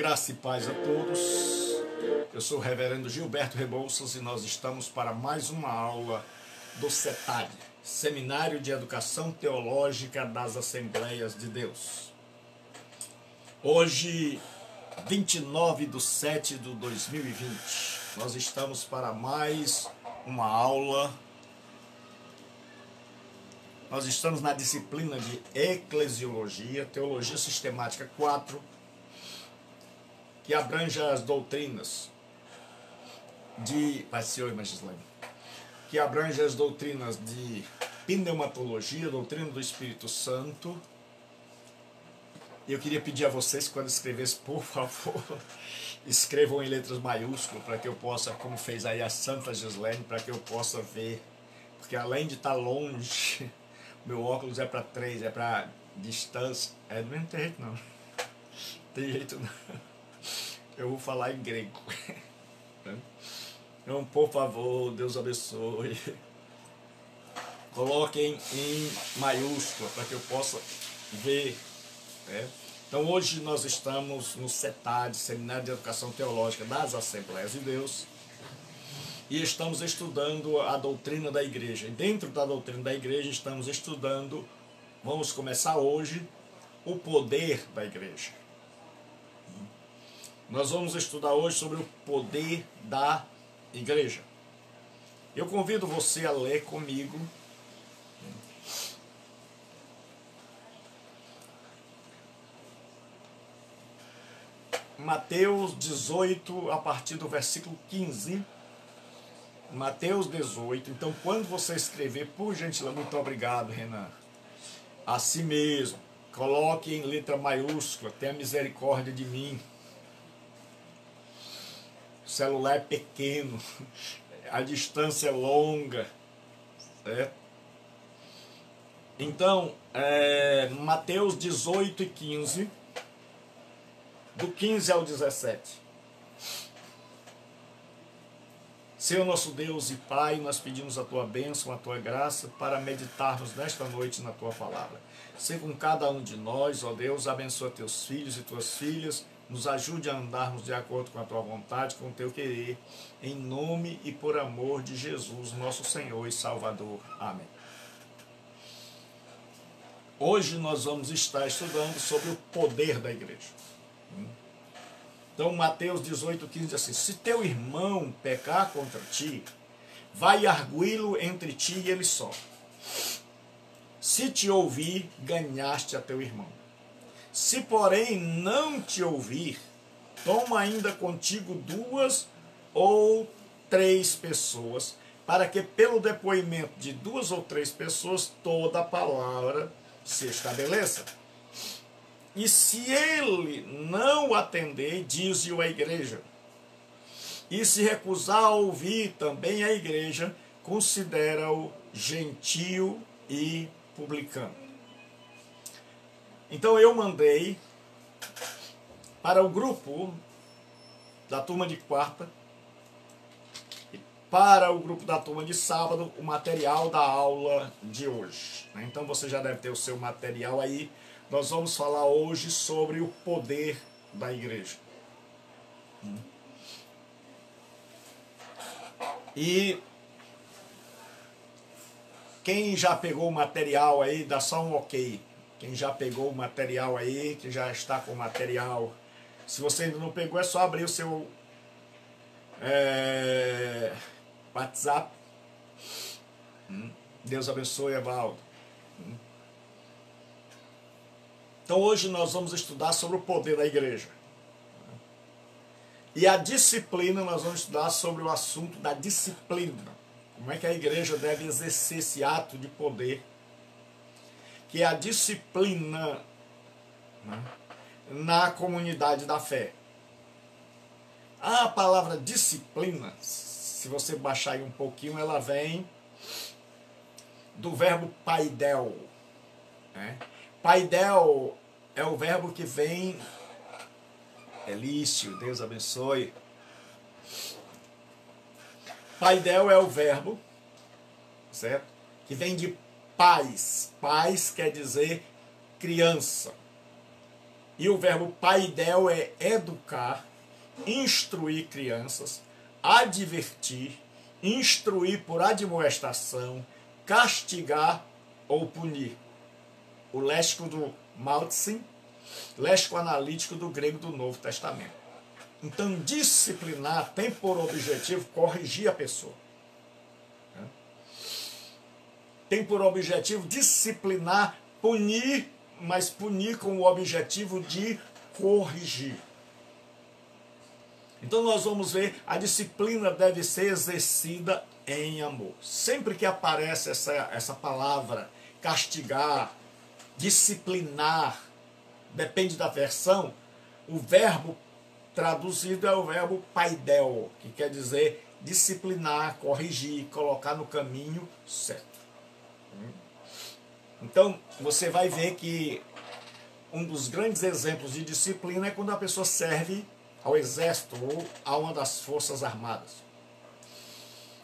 Graça e paz a todos. Eu sou o reverendo Gilberto Rebouças e nós estamos para mais uma aula do CETAD, Seminário de Educação Teológica das Assembleias de Deus. Hoje, 29/7/2020, nós estamos para mais uma aula. Nós estamos na disciplina de Eclesiologia, Teologia Sistemática 4, que abrange as doutrinas de... que abrange as doutrinas de pneumatologia, doutrina do Espírito Santo. E eu queria pedir a vocês, quando escrevessem, por favor, escrevam em letras maiúsculas, para que eu possa, como fez aí a Santa Gislaine, para que eu possa ver, porque além de estar longe, meu óculos é para 3, é para distância, não tem jeito não, tem jeito não. Eu vou falar em grego. Então, por favor, Deus abençoe. Coloquem em maiúscula para que eu possa ver. Né? Então, hoje nós estamos no CETAD, Seminário de Educação Teológica das Assembleias de Deus, e estamos estudando a doutrina da igreja. E dentro da doutrina da igreja estamos estudando, vamos começar hoje, o poder da igreja. Nós vamos estudar hoje sobre o poder da igreja. Eu convido você a ler comigo Mateus 18, a partir do versículo 15. Mateus 18. Então, quando você escrever, por gentileza, muito obrigado, Renan. Assim mesmo, coloque em letra maiúscula, tenha misericórdia de mim. O celular é pequeno, a distância é longa, certo? Então, Mateus 18 e 15, do 15 ao 17. Senhor nosso Deus e Pai, nós pedimos a Tua bênção, a Tua graça, para meditarmos nesta noite na Tua palavra. Seja com cada um de nós, ó Deus, abençoa Teus filhos e Tuas filhas, nos ajude a andarmos de acordo com a Tua vontade, com o Teu querer, em nome e por amor de Jesus, nosso Senhor e Salvador. Amém. Hoje nós vamos estar estudando sobre o poder da igreja. Então, Mateus 18, 15 diz assim: se teu irmão pecar contra ti, vai arguí-lo entre ti e ele só. Se te ouvir, ganhaste a teu irmão. Se, porém, não te ouvir, toma ainda contigo 2 ou 3 pessoas, para que pelo depoimento de 2 ou 3 pessoas toda a palavra se estabeleça. E se ele não atender, dize-o à igreja. E se recusar a ouvir também a igreja, considera-o gentio e publicano. Então eu mandei para o grupo da turma de quarta e para o grupo da turma de sábado o material da aula de hoje. Então você já deve ter o seu material aí. Nós vamos falar hoje sobre o poder da igreja. E quem já pegou o material aí, dá só um ok. Quem já pegou o material aí, que já está com o material. Se você ainda não pegou, é só abrir o seu WhatsApp. Deus abençoe, Evaldo. Então hoje nós vamos estudar sobre o poder da igreja. E a disciplina, nós vamos estudar sobre o assunto da disciplina. Como é que a igreja deve exercer esse ato de poder, que é a disciplina, né, na comunidade da fé. A palavra disciplina, se você baixar aí um pouquinho, ela vem do verbo paidel, né? Paidel é o verbo que vem... Elício, Deus abençoe. Paidel é o verbo, certo? Que vem de pais. Pais quer dizer criança. E o verbo paidel é educar, instruir crianças, advertir, instruir por admoestação, castigar ou punir. O léxico do Maltzin, léxico analítico do grego do Novo Testamento. Então, disciplinar tem por objetivo corrigir a pessoa. Tem por objetivo disciplinar, punir, mas punir com o objetivo de corrigir. Então nós vamos ver, a disciplina deve ser exercida em amor. Sempre que aparece essa palavra, castigar, disciplinar, depende da versão, o verbo traduzido é o verbo paidel, que quer dizer disciplinar, corrigir, colocar no caminho certo. Então, você vai ver que um dos grandes exemplos de disciplina é quando a pessoa serve ao exército ou a uma das forças armadas.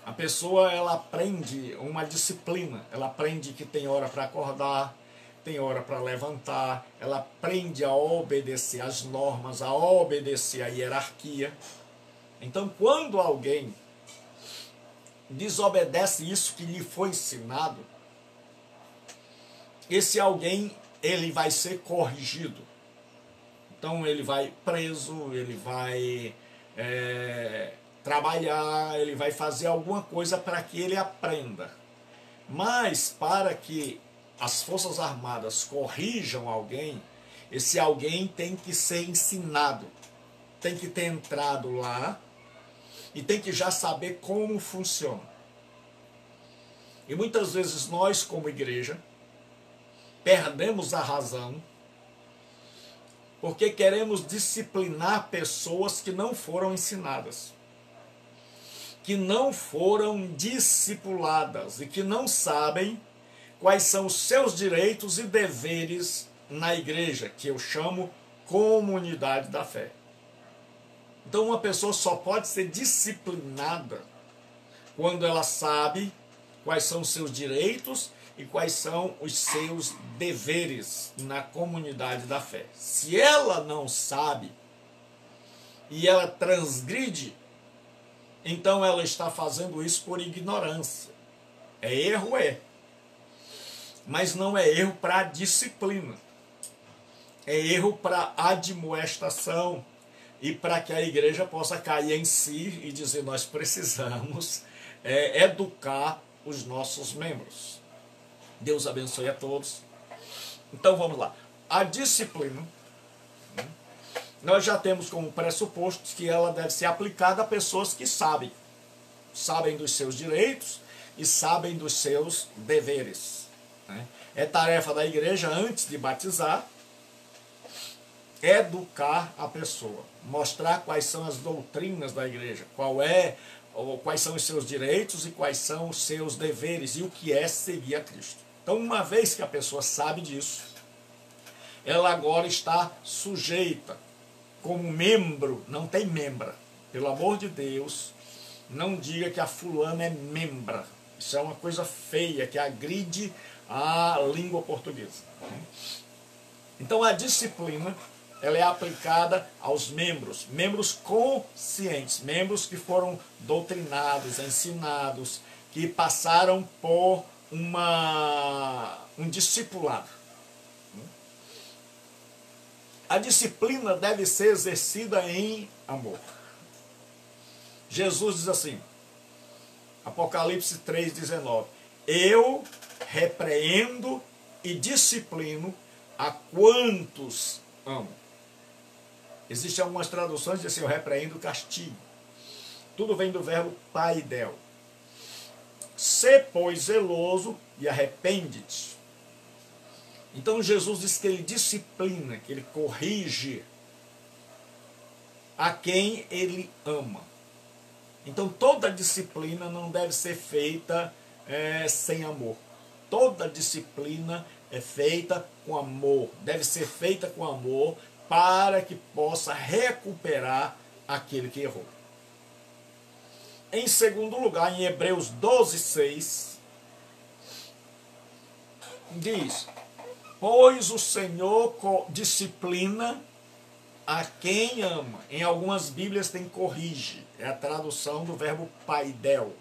A pessoa, ela aprende uma disciplina, ela aprende que tem hora para acordar, tem hora para levantar, ela aprende a obedecer às normas, a obedecer à hierarquia. Então, quando alguém desobedece isso que lhe foi ensinado, esse alguém, ele vai ser corrigido. Então ele vai preso, ele vai trabalhar, ele vai fazer alguma coisa para que ele aprenda. Mas para que as Forças Armadas corrijam alguém, esse alguém tem que ser ensinado, tem que ter entrado lá e tem que já saber como funciona. E muitas vezes nós, como igreja, perdemos a razão porque queremos disciplinar pessoas que não foram ensinadas, que não foram discipuladas e que não sabem quais são os seus direitos e deveres na igreja, que eu chamo comunidade da fé. Então uma pessoa só pode ser disciplinada quando ela sabe quais são os seus direitos e quais são os seus deveres na comunidade da fé. Se ela não sabe e ela transgride, então ela está fazendo isso por ignorância. É erro, é. Mas não é erro para disciplina. É erro para admoestação e para que a igreja possa cair em si e dizer: nós precisamos educar os nossos membros. Deus abençoe a todos. Então vamos lá. A disciplina, nós já temos como pressuposto que ela deve ser aplicada a pessoas que sabem dos seus direitos e sabem dos seus deveres. É tarefa da igreja, antes de batizar, educar a pessoa, mostrar quais são as doutrinas da igreja, quais são os seus direitos e quais são os seus deveres e o que é seguir a Cristo. Então, uma vez que a pessoa sabe disso, ela agora está sujeita como membro, não tem membra. Pelo amor de Deus, não diga que a fulana é membra. Isso é uma coisa feia, que agride a língua portuguesa. Então, a disciplina, ela é aplicada aos membros conscientes, membros que foram doutrinados, ensinados, que passaram por um discipulado. A disciplina deve ser exercida em amor. Jesus diz assim, Apocalipse 3,19: eu repreendo e disciplino a quantos amo. Existem algumas traduções que dizem assim: eu repreendo o castigo. Tudo vem do verbo paidel. Sê, pois, zeloso e arrepende-te. Então Jesus diz que ele disciplina, que ele corrige a quem ele ama. Então toda disciplina não deve ser feita sem amor. Toda disciplina é feita com amor, deve ser feita com amor para que possa recuperar aquele que errou. Em segundo lugar, em Hebreus 12:6, diz: Pois o Senhor disciplina a quem ama. Em algumas Bíblias tem corrige. É a tradução do verbo paidel.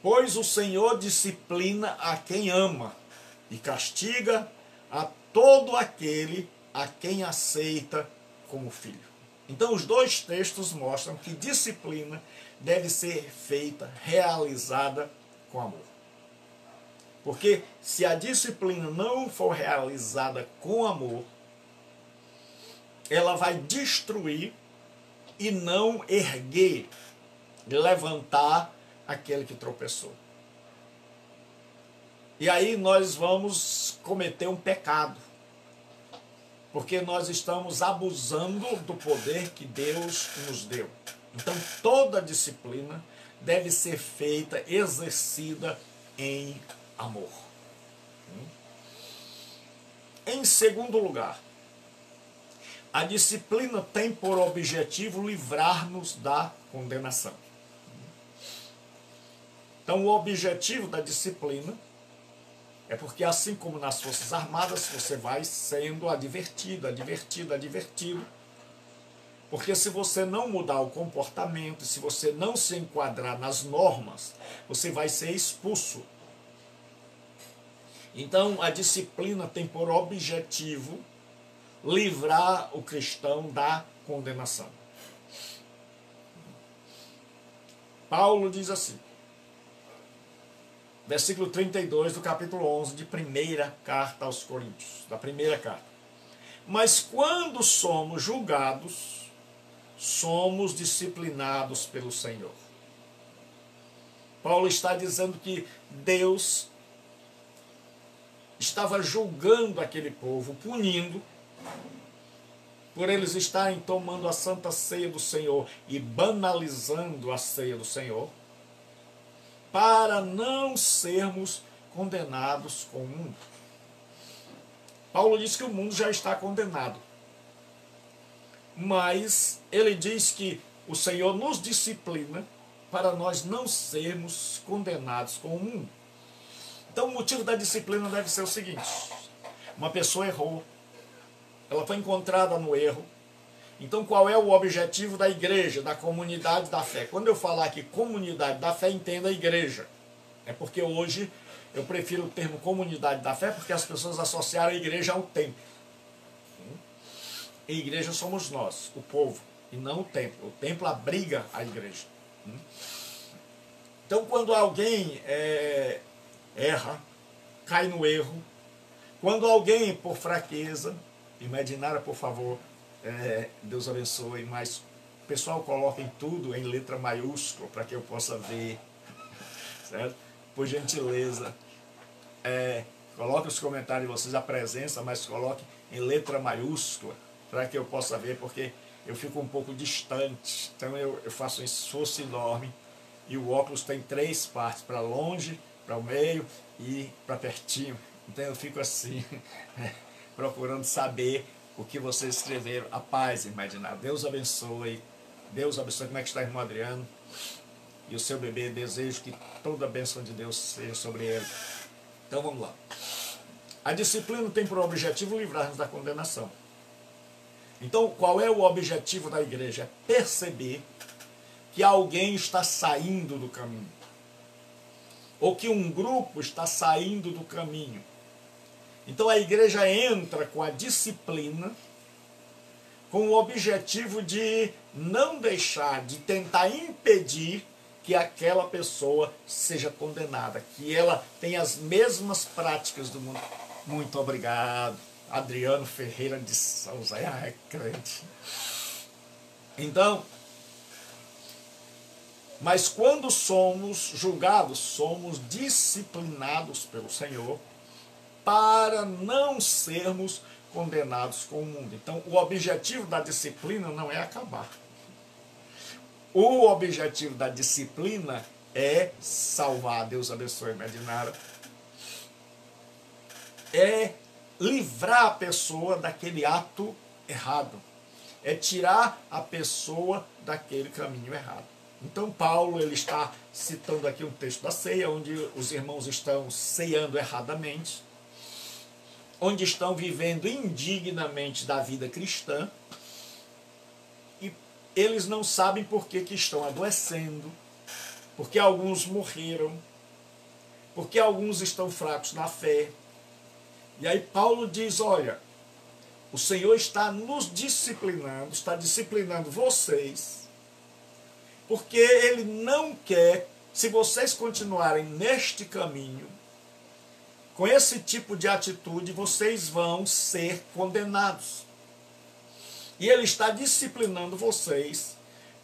Pois o Senhor disciplina a quem ama e castiga a todo aquele a quem aceita como filho. Então os dois textos mostram que disciplina deve ser feita, realizada com amor. Porque se a disciplina não for realizada com amor, ela vai destruir e não erguer, levantar aquele que tropeçou. E aí nós vamos cometer um pecado, porque nós estamos abusando do poder que Deus nos deu. Então toda disciplina deve ser feita, exercida em amor. Em segundo lugar, a disciplina tem por objetivo livrar-nos da condenação. Então o objetivo da disciplina é porque, assim como nas Forças Armadas, você vai sendo advertido. Porque se você não mudar o comportamento, se você não se enquadrar nas normas, você vai ser expulso. Então a disciplina tem por objetivo livrar o cristão da condenação. Paulo diz assim, versículo 32 do capítulo 11 de primeira carta aos Coríntios, da primeira carta. Mas quando somos julgados, somos disciplinados pelo Senhor. Paulo está dizendo que Deus estava julgando aquele povo, punindo, por eles estarem tomando a santa ceia do Senhor e banalizando a ceia do Senhor, para não sermos condenados com o mundo. Paulo diz que o mundo já está condenado, mas ele diz que o Senhor nos disciplina para nós não sermos condenados com o mundo. Então o motivo da disciplina deve ser o seguinte: uma pessoa errou, ela foi encontrada no erro. Então qual é o objetivo da igreja, da comunidade da fé? Quando eu falar aqui comunidade da fé, entenda a igreja. É porque hoje eu prefiro o termo comunidade da fé, porque as pessoas associaram a igreja ao templo. E a igreja somos nós, o povo, e não o templo. O templo abriga a igreja. Então quando alguém erra, cai no erro, quando alguém por fraqueza, imaginária, por favor, Deus abençoe, mas o pessoal coloquem tudo em letra maiúscula para que eu possa ver, certo? Por gentileza, coloque os comentários de vocês, a presença, mas coloque em letra maiúscula para que eu possa ver, porque eu fico um pouco distante, então eu faço um esforço enorme, e o óculos tem 3 partes, para longe, para o meio e para pertinho, então eu fico assim, procurando saber o que vocês escreveram. A paz, imaginar. Deus abençoe. Deus abençoe. Como é que está, irmão Adriano? E o seu bebê. Desejo que toda a bênção de Deus seja sobre ele. Então vamos lá. A disciplina tem por objetivo livrar-nos da condenação. Então qual é o objetivo da igreja? É perceber que alguém está saindo do caminho. Ou que um grupo está saindo do caminho. Então a igreja entra com a disciplina, com o objetivo de não deixar, de tentar impedir que aquela pessoa seja condenada, que ela tenha as mesmas práticas do mundo. Muito obrigado, Adriano Ferreira de Souza, é crente. Então, mas quando somos julgados, somos disciplinados pelo Senhor, para não sermos condenados com o mundo. Então, o objetivo da disciplina não é acabar. O objetivo da disciplina é salvar. Deus abençoe, Medinara. É livrar a pessoa daquele ato errado. É tirar a pessoa daquele caminho errado. Então Paulo ele está citando aqui um texto da ceia, onde os irmãos estão ceando erradamente, onde estão vivendo indignamente da vida cristã, e eles não sabem por que estão adoecendo, porque alguns morreram, porque alguns estão fracos na fé. E aí Paulo diz, olha, o Senhor está nos disciplinando, está disciplinando vocês, porque Ele não quer, se vocês continuarem neste caminho, com esse tipo de atitude, vocês vão ser condenados. E Ele está disciplinando vocês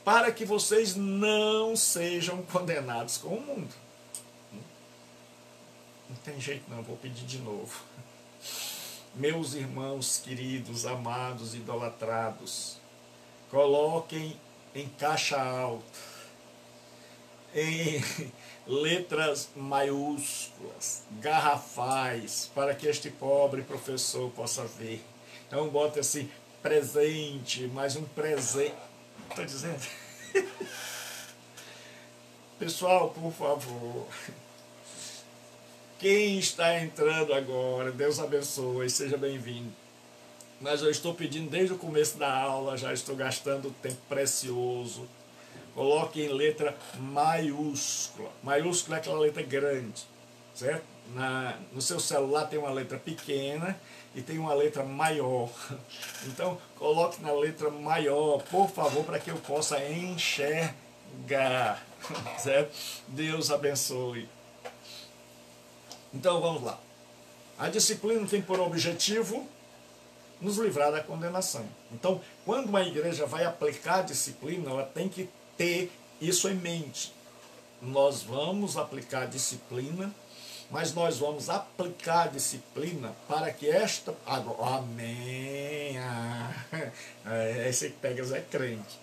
para que vocês não sejam condenados com o mundo. Não tem jeito não, vou pedir de novo. Meus irmãos queridos, amados, idolatrados, coloquem em caixa alta, em letras maiúsculas, garrafais, para que este pobre professor possa ver. Então bota assim, presente, mais um presente. Estou dizendo? Pessoal, por favor, quem está entrando agora, Deus abençoe, seja bem-vindo. Mas eu estou pedindo desde o começo da aula, já estou gastando tempo precioso. Coloque em letra maiúscula. Maiúscula é aquela letra grande, certo? No seu celular tem uma letra pequena e tem uma letra maior. Então, coloque na letra maior, por favor, para que eu possa enxergar, certo? Deus abençoe. Então, vamos lá. A disciplina tem por objetivo nos livrar da condenação. Então, quando uma igreja vai aplicar a disciplina, ela tem que ter isso em mente. Nós vamos aplicar a disciplina, mas nós vamos aplicar a disciplina para que esta... Amém! Esse que pega é crente.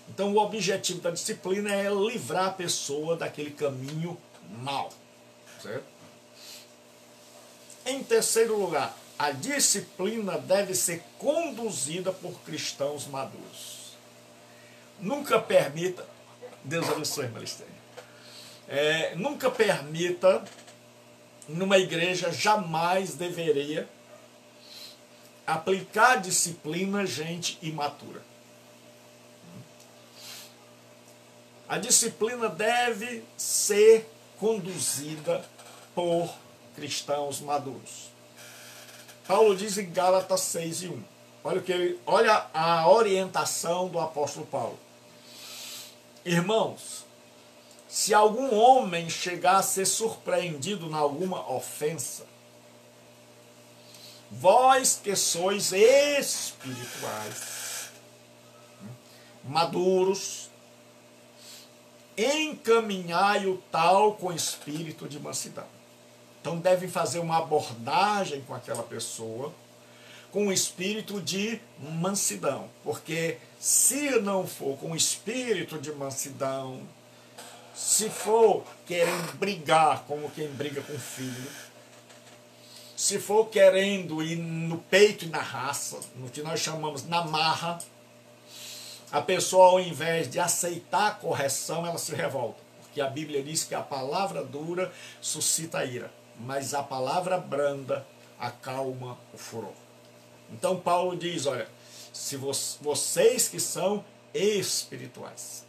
Então, o objetivo da disciplina é livrar a pessoa daquele caminho mau, certo? Em terceiro lugar, a disciplina deve ser conduzida por cristãos maduros. Nunca permita, Deus abençoe, Maristênia, nunca permita, numa igreja, jamais deveria aplicar disciplina gente imatura. A disciplina deve ser conduzida por cristãos maduros. Paulo diz em Gálatas 6:1. Olha a orientação do apóstolo Paulo. Irmãos, se algum homem chegar a ser surpreendido em alguma ofensa, vós que sois espirituais, maduros, encaminhai o tal com espírito de mansidão. Então devem fazer uma abordagem com aquela pessoa com o espírito de mansidão. Porque se não for com o espírito de mansidão, se for querendo brigar como quem briga com o filho, se for querendo ir no peito e na raça, no que nós chamamos na marra, a pessoa, ao invés de aceitar a correção, ela se revolta. Porque a Bíblia diz que a palavra dura suscita a ira, mas a palavra branda acalma o furor. Então Paulo diz, olha, se vocês que são espirituais,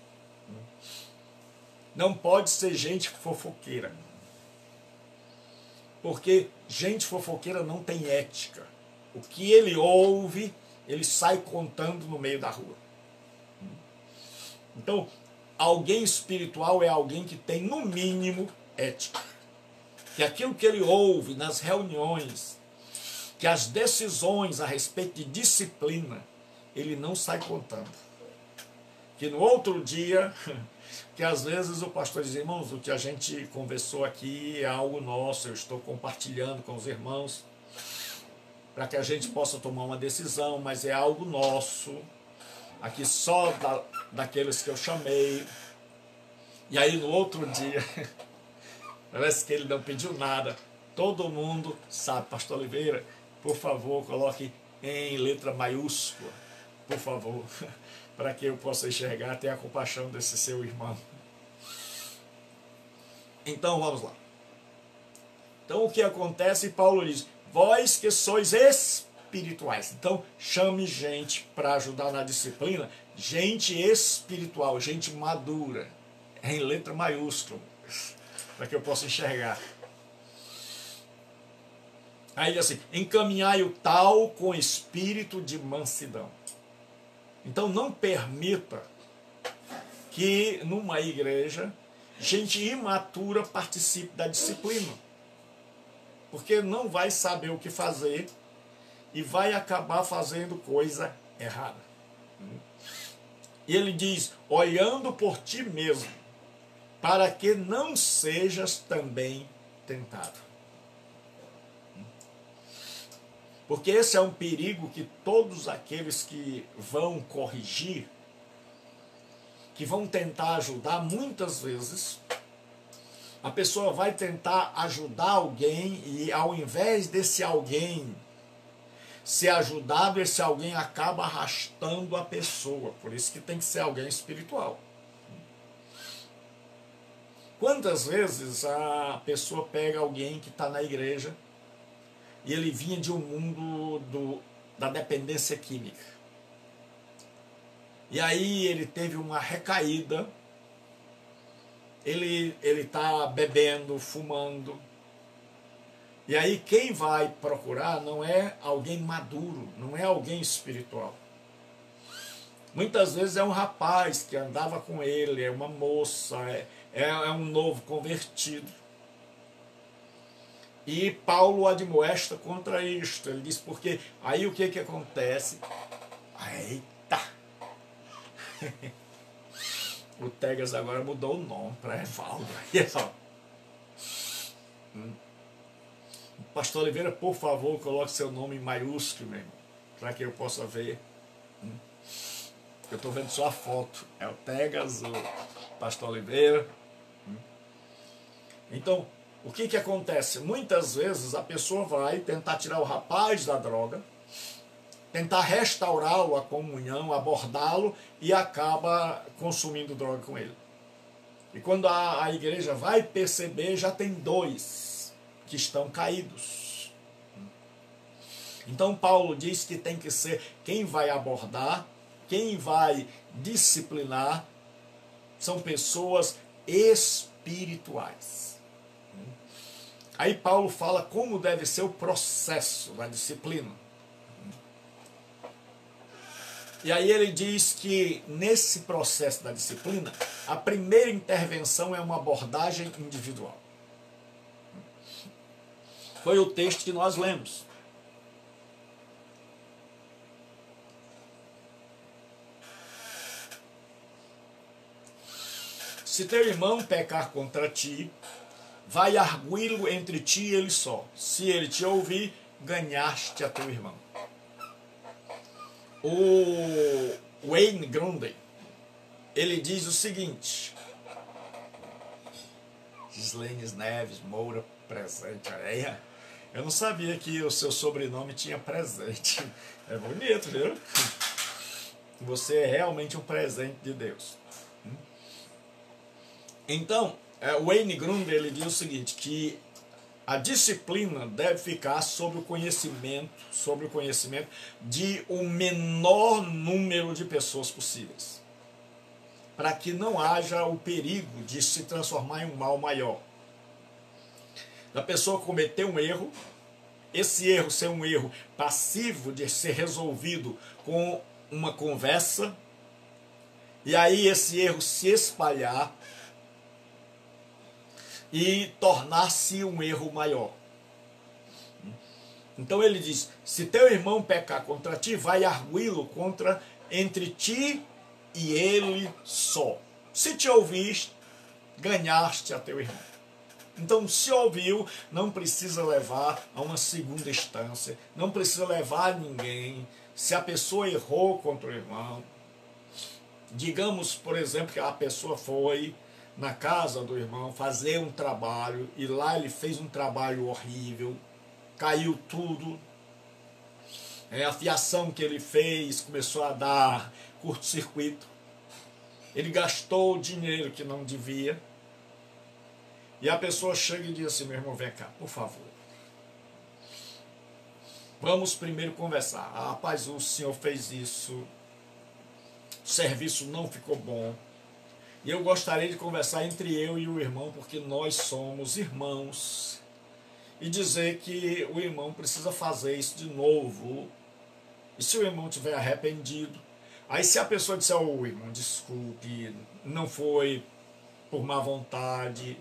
não pode ser gente fofoqueira. Porque gente fofoqueira não tem ética. O que ele ouve, ele sai contando no meio da rua. Então, alguém espiritual é alguém que tem, no mínimo, ética. Que aquilo que ele ouve nas reuniões, que as decisões a respeito de disciplina, ele não sai contando. Que no outro dia, que às vezes o pastor diz, irmãos, o que a gente conversou aqui é algo nosso, eu estou compartilhando com os irmãos, para que a gente possa tomar uma decisão, mas é algo nosso, aqui só daqueles que eu chamei. E aí no outro dia, parece que ele não pediu nada, todo mundo sabe. Pastor Oliveira, por favor, coloque em letra maiúscula, por favor. para que eu possa enxergar, ter a compaixão desse seu irmão. Então vamos lá. Então o que acontece? Paulo diz: vós que sois espirituais. Então chame gente para ajudar na disciplina, gente espiritual, gente madura, em letra maiúscula, para que eu possa enxergar. Aí assim: encaminhai o tal com espírito de mansidão. Então não permita que numa igreja gente imatura participe da disciplina, porque não vai saber o que fazer e vai acabar fazendo coisa errada. E ele diz: olhando por ti mesmo, para que não sejas também tentado. Porque esse é um perigo que todos aqueles que vão corrigir, que vão tentar ajudar, muitas vezes a pessoa vai tentar ajudar alguém e ao invés desse alguém ser ajudado, esse alguém acaba arrastando a pessoa. Por isso que tem que ser alguém espiritual. Quantas vezes a pessoa pega alguém que está na igreja e ele vinha de um mundo da dependência química. E aí ele teve uma recaída, ele está bebendo, fumando. E aí quem vai procurar não é alguém maduro, não é alguém espiritual. Muitas vezes é um rapaz que andava com ele, é uma moça, é um novo convertido. E Paulo admoesta contra isto. Ele diz: porque aí o que acontece? Eita! O Tegas agora mudou o nome para Evaldo. Pastor Oliveira, por favor, coloque seu nome em maiúsculo, meu irmão, para que eu possa ver. Eu estou vendo só a foto. É o Tegas, o Pastor Oliveira. Então, o que acontece? Muitas vezes a pessoa vai tentar tirar o rapaz da droga, tentar restaurá-lo à comunhão, abordá-lo e acaba consumindo droga com ele. E quando a igreja vai perceber, já tem dois que estão caídos. Então Paulo diz que tem que ser quem vai abordar, quem vai disciplinar, são pessoas espirituais. Aí Paulo fala como deve ser o processo da disciplina. E aí ele diz que nesse processo da disciplina, a primeira intervenção é uma abordagem individual. Foi o texto que nós lemos. Se teu irmão pecar contra ti, vai arguí-lo entre ti e ele só. Se ele te ouvir, ganhaste a teu irmão. O Wayne Grudem, ele diz o seguinte: Gislene Neves Moura, presente. Eu não sabia que o seu sobrenome tinha presente. É bonito, viu? Você é realmente um presente de Deus. Então, o Wayne Grudem, ele diz o seguinte, que a disciplina deve ficar sobre o conhecimento de o menor número de pessoas possíveis, para que não haja o perigo de se transformar em um mal maior. A pessoa cometer um erro, esse erro ser um erro passivo de ser resolvido com uma conversa, e aí esse erro se espalhar e tornar-se um erro maior. Então ele diz: se teu irmão pecar contra ti, vai arguí-lo entre ti e ele só. Se te ouviste, ganhaste a teu irmão. Então, se ouviu, não precisa levar a uma segunda instância, não precisa levar ninguém. Se a pessoa errou contra o irmão, digamos, por exemplo, que a pessoa foi na casa do irmão fazer um trabalho e lá ele fez um trabalho horrível, caiu tudo, a fiação que ele fez começou a dar curto-circuito, ele gastou dinheiro que não devia, e a pessoa chega e diz assim: meu irmão, vem cá, por favor, vamos primeiro conversar. Ah, rapaz, o senhor fez isso, o serviço não ficou bom, e eu gostaria de conversar entre eu e o irmão, porque nós somos irmãos, e dizer que o irmão precisa fazer isso de novo. E se o irmão estiver arrependido, aí se a pessoa disser: ô irmão, desculpe, não foi por má vontade,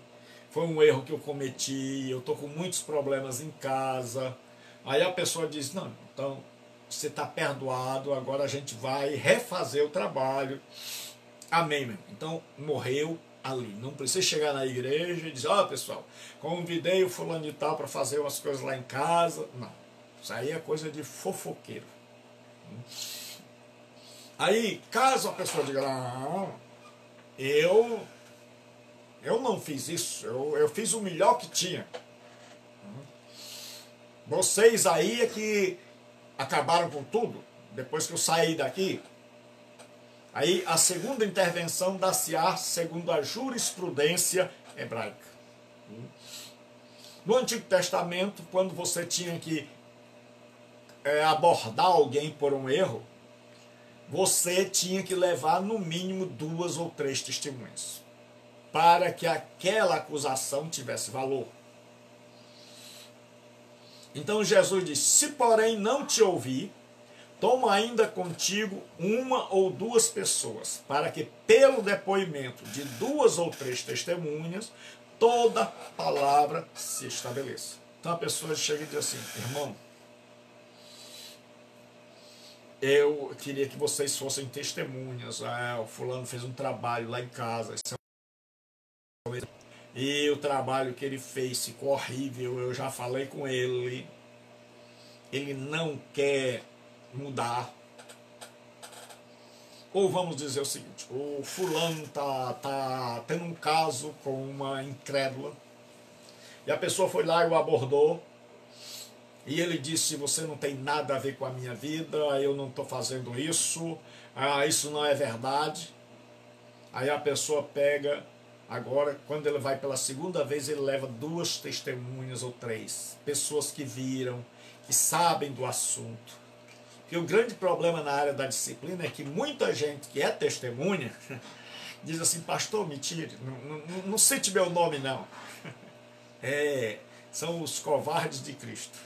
foi um erro que eu cometi, eu estou com muitos problemas em casa. Aí a pessoa diz: não, então você está perdoado, agora a gente vai refazer o trabalho. Amém, meu irmão. Então morreu ali. Não precisa chegar na igreja e dizer: ó, pessoal, convidei o fulano de tal para fazer umas coisas lá em casa. Não, isso aí é coisa de fofoqueiro. Aí, caso a pessoa diga: não, eu não fiz isso, eu fiz o melhor que tinha. Vocês aí é que acabaram com tudo, depois que eu saí daqui. Aí a segunda intervenção dá-se-á segundo a jurisprudência hebraica. No Antigo Testamento, quando você tinha que abordar alguém por um erro, você tinha que levar no mínimo 2 ou 3 testemunhas, para que aquela acusação tivesse valor. Então Jesus diz: se porém não te ouvir, toma ainda contigo 1 ou 2 pessoas, para que pelo depoimento de 2 ou 3 testemunhas, toda palavra se estabeleça. Então a pessoa chega e diz assim: irmão, eu queria que vocês fossem testemunhas. O fulano fez um trabalho lá em casa, e o trabalho que ele fez ficou horrível, eu já falei com ele não quer mudar. Ou vamos dizer o seguinte: o fulano tá tendo um caso com uma incrédula, e a pessoa foi lá e o abordou, e ele disse: você não tem nada a ver com a minha vida, eu não estou fazendo isso, isso não é verdade. Aí a pessoa pega, agora quando ele vai pela segunda vez, ele leva 2 testemunhas ou 3, pessoas que viram, que sabem do assunto. Porque o grande problema na área da disciplina é que muita gente que é testemunha diz assim: pastor, me tire, não cite meu nome não. São os covardes de Cristo.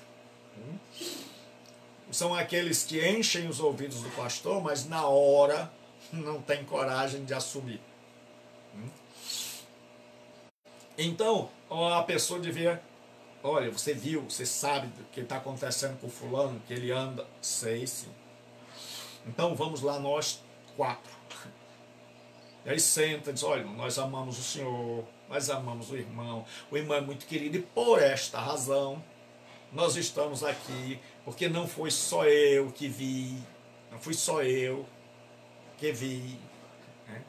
São aqueles que enchem os ouvidos do pastor, mas na hora não tem coragem de assumir. Então a pessoa devia: olha, você viu, você sabe do que está acontecendo com o fulano, que ele anda? Sei sim. Então vamos lá nós 4. E aí senta e diz: olha, nós amamos o Senhor, nós amamos o irmão é muito querido, e por esta razão nós estamos aqui, porque não foi só eu que vi, não fui só eu que vi, né?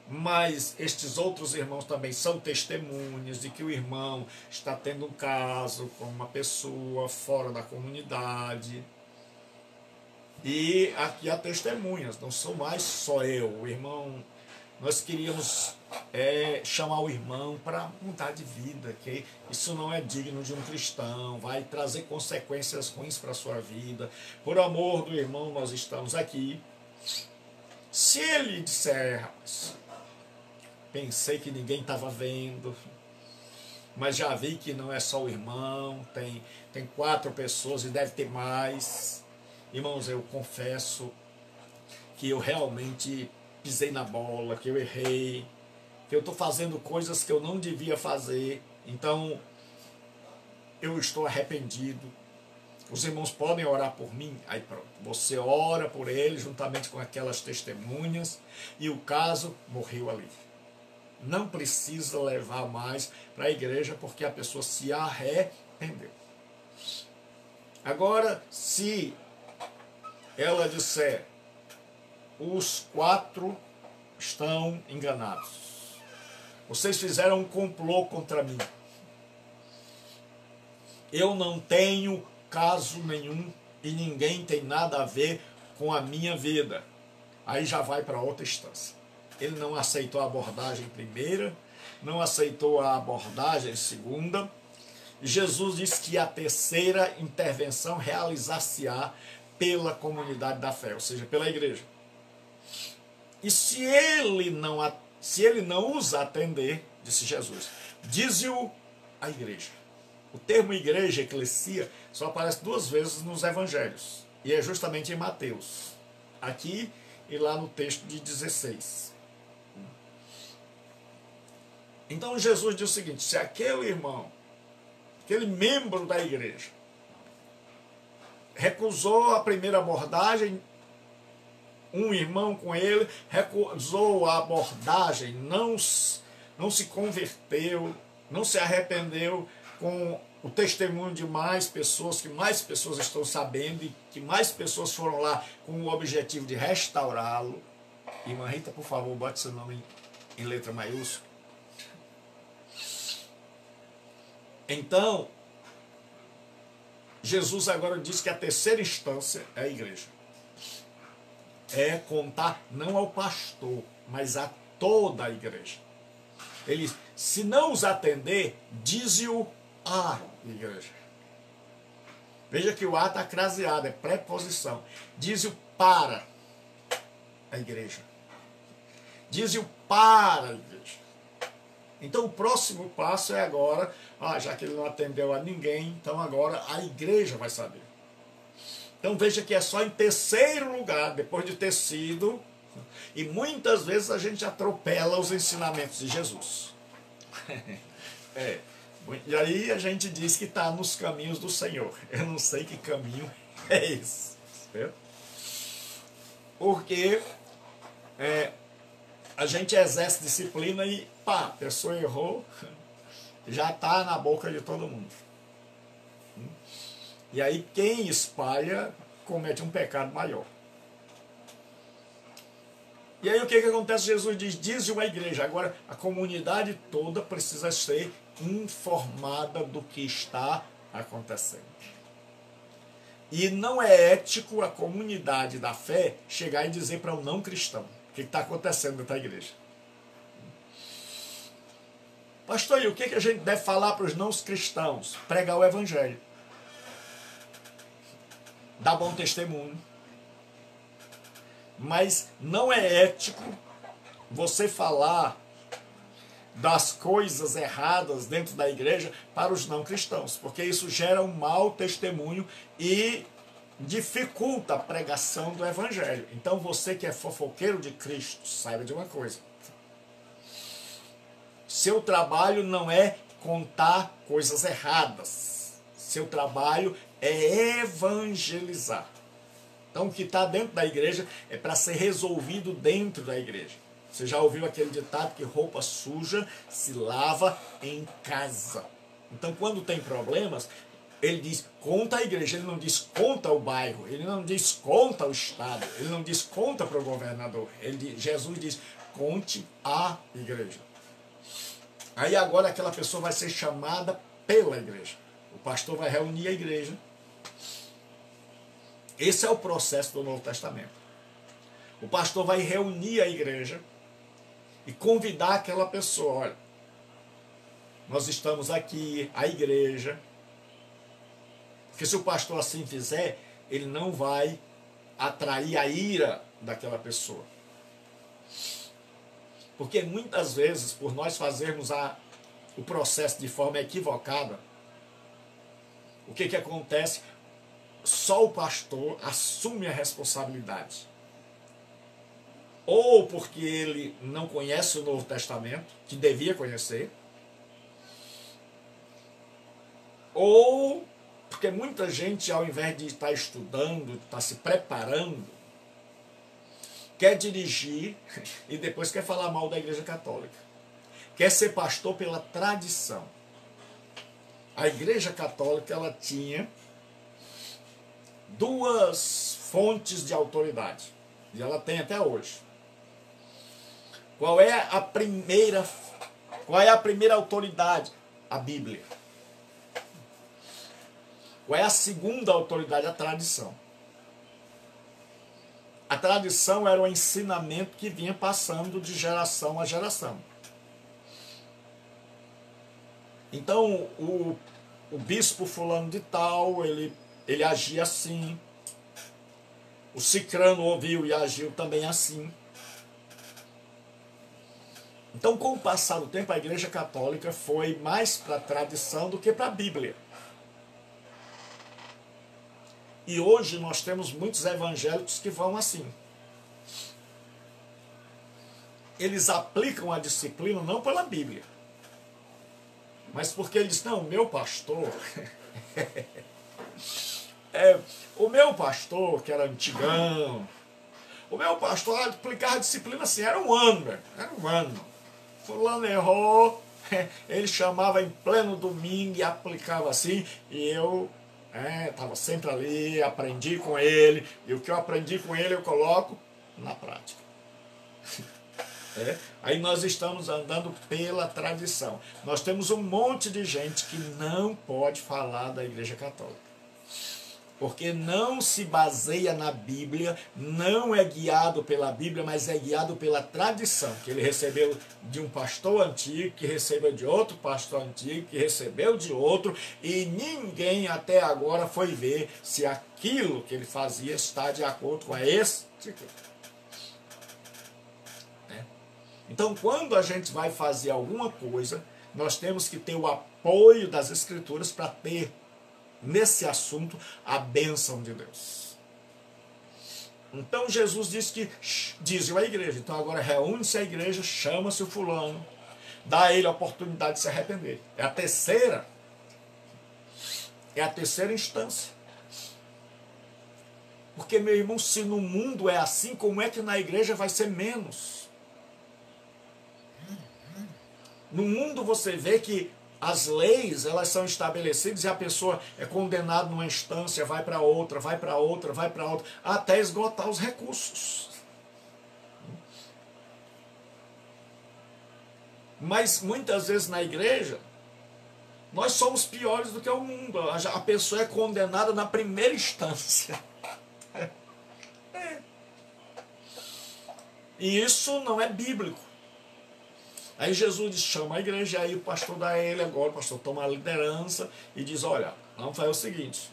Mas estes outros irmãos também são testemunhas de que o irmão está tendo um caso com uma pessoa fora da comunidade. E aqui há testemunhas, não sou mais só eu, o irmão. Nós queríamos chamar o irmão para mudar de vida, que isso não é digno de um cristão, vai trazer consequências ruins para a sua vida. Por amor do irmão, nós estamos aqui. Se ele disser: rapaz, pensei que ninguém estava vendo, mas já vi que não é só o irmão, tem 4 pessoas e deve ter mais. Irmãos, eu confesso que eu realmente pisei na bola, que eu errei, que eu estou fazendo coisas que eu não devia fazer, então eu estou arrependido. Os irmãos podem orar por mim? Aí pronto, você ora por ele juntamente com aquelas testemunhas, e o caso morreu ali. Não precisa levar mais para a igreja, porque a pessoa se arrependeu. Agora, se ela disser: os 4 estão enganados, vocês fizeram um complô contra mim, eu não tenho caso nenhum e ninguém tem nada a ver com a minha vida, aí já vai para outra instância. Ele não aceitou a abordagem primeira, não aceitou a abordagem segunda. Jesus disse que a terceira intervenção realizar-se-á pela comunidade da fé, ou seja, pela igreja. E se ele não os atender, disse Jesus, dize-o à igreja. O termo igreja, eclesia, só aparece 2 vezes nos evangelhos. E é justamente em Mateus. Aqui e lá no texto de 16. Então Jesus diz o seguinte, se aquele irmão, aquele membro da igreja, recusou a primeira abordagem, um irmão com ele recusou a abordagem, não se converteu, não se arrependeu com o testemunho de mais pessoas, que mais pessoas estão sabendo e que mais pessoas foram lá com o objetivo de restaurá-lo. Irmã Rita, por favor, bote seu nome em letra maiúscula. Então, Jesus agora diz que a terceira instância é a igreja. É contar não ao pastor, mas a toda a igreja. Ele, se não os atender, dize-o à igreja. Veja que o a está craseado, é preposição. Dize-o para a igreja. Dize-o para a igreja. Então o próximo passo é agora, já que ele não atendeu a ninguém, então agora a igreja vai saber. Então veja que é só em terceiro lugar, depois de ter sido, e muitas vezes a gente atropela os ensinamentos de Jesus. E aí a gente diz que está nos caminhos do Senhor. Eu não sei que caminho é esse. Certo? Porque a gente exerce disciplina e pá, a pessoa errou, já está na boca de todo mundo. E aí quem espalha comete um pecado maior. E aí o que acontece? Jesus diz, diz-o à igreja. Agora a comunidade toda precisa ser informada do que está acontecendo. E não é ético a comunidade da fé chegar e dizer para o não cristão o que está acontecendo dentro da igreja. Pastor, e o que a gente deve falar para os não cristãos? Pregar o evangelho. Dar bom testemunho. Mas não é ético você falar das coisas erradas dentro da igreja para os não cristãos, porque isso gera um mau testemunho e dificulta a pregação do evangelho. Então você que é fofoqueiro de Cristo, saiba de uma coisa. Seu trabalho não é contar coisas erradas. Seu trabalho é evangelizar. Então o que está dentro da igreja é para ser resolvido dentro da igreja. Você já ouviu aquele ditado que roupa suja se lava em casa. Então quando tem problemas, ele diz conta a igreja, ele não diz conta o bairro, ele não diz conta o estado, ele não diz conta para o governador. Jesus diz conte a igreja. Aí agora aquela pessoa vai ser chamada pela igreja. O pastor vai reunir a igreja. Esse é o processo do Novo Testamento. O pastor vai reunir a igreja e convidar aquela pessoa. Olha, nós estamos aqui, a igreja. Porque se o pastor assim fizer, ele não vai atrair a ira daquela pessoa. Porque muitas vezes, por nós fazermos o processo de forma equivocada, o que acontece? Só o pastor assume a responsabilidade. Ou porque ele não conhece o Novo Testamento, que devia conhecer, ou porque muita gente, ao invés de estar estudando, estar se preparando, quer dirigir e depois quer falar mal da Igreja Católica. Quer ser pastor pela tradição. A Igreja Católica, ela tinha 2 fontes de autoridade. E ela tem até hoje. Qual é a primeira autoridade? A Bíblia. Qual é a segunda autoridade? A tradição. A tradição era o ensinamento que vinha passando de geração a geração. Então, o bispo fulano de tal, ele agia assim. O cicrano ouviu e agiu também assim. Então, com o passar do tempo, a Igreja Católica foi mais para a tradição do que para a Bíblia. E hoje nós temos muitos evangélicos que vão assim. Eles aplicam a disciplina não pela Bíblia, mas porque eles dizem, não, meu pastor, o meu pastor, que era antigão, o meu pastor aplicava a disciplina assim, era um ano. Fulano errou, ele chamava em pleno domingo e aplicava assim, e eu estava sempre ali, aprendi com ele, e o que eu aprendi com ele eu coloco na prática. Aí nós estamos andando pela tradição. Nós temos um monte de gente que não pode falar da Igreja Católica, porque não se baseia na Bíblia, não é guiado pela Bíblia, mas é guiado pela tradição, que ele recebeu de um pastor antigo, que recebeu de outro pastor antigo, que recebeu de outro, e ninguém até agora foi ver se aquilo que ele fazia está de acordo com a Escritura. Então, quando a gente vai fazer alguma coisa, nós temos que ter o apoio das Escrituras para ter, nesse assunto, a bênção de Deus. Então, Jesus diz à igreja. Então, agora reúne-se a igreja, chama-se o fulano, dá a ele a oportunidade de se arrepender. É a terceira instância. Porque, meu irmão, se no mundo é assim, como é que na igreja vai ser menos? No mundo você vê que as leis, elas são estabelecidas e a pessoa é condenada numa instância, vai para outra, vai para outra, vai para outra, até esgotar os recursos. Mas muitas vezes na igreja, nós somos piores do que o mundo. A pessoa é condenada na primeira instância. E isso não é bíblico. Aí Jesus chama a igreja, aí o pastor dá ele agora, o pastor toma a liderança e diz, olha, vamos fazer o seguinte,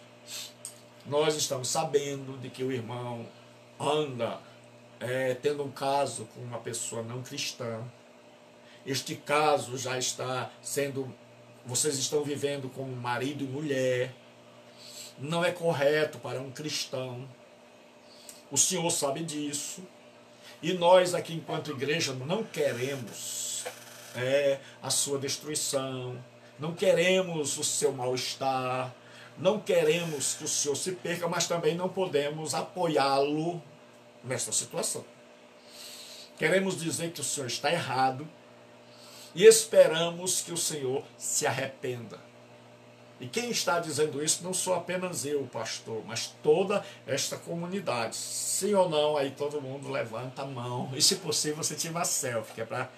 nós estamos sabendo de que o irmão anda tendo um caso com uma pessoa não cristã, este caso já está sendo, vocês estão vivendo como marido e mulher, não é correto para um cristão, o senhor sabe disso, e nós aqui enquanto igreja não queremos a sua destruição, não queremos o seu mal-estar, não queremos que o senhor se perca, mas também não podemos apoiá-lo nessa situação. Queremos dizer que o senhor está errado e esperamos que o senhor se arrependa. E quem está dizendo isso não sou apenas eu, pastor, mas toda esta comunidade. Sim ou não, aí todo mundo levanta a mão. E se possível você tira uma selfie, que é para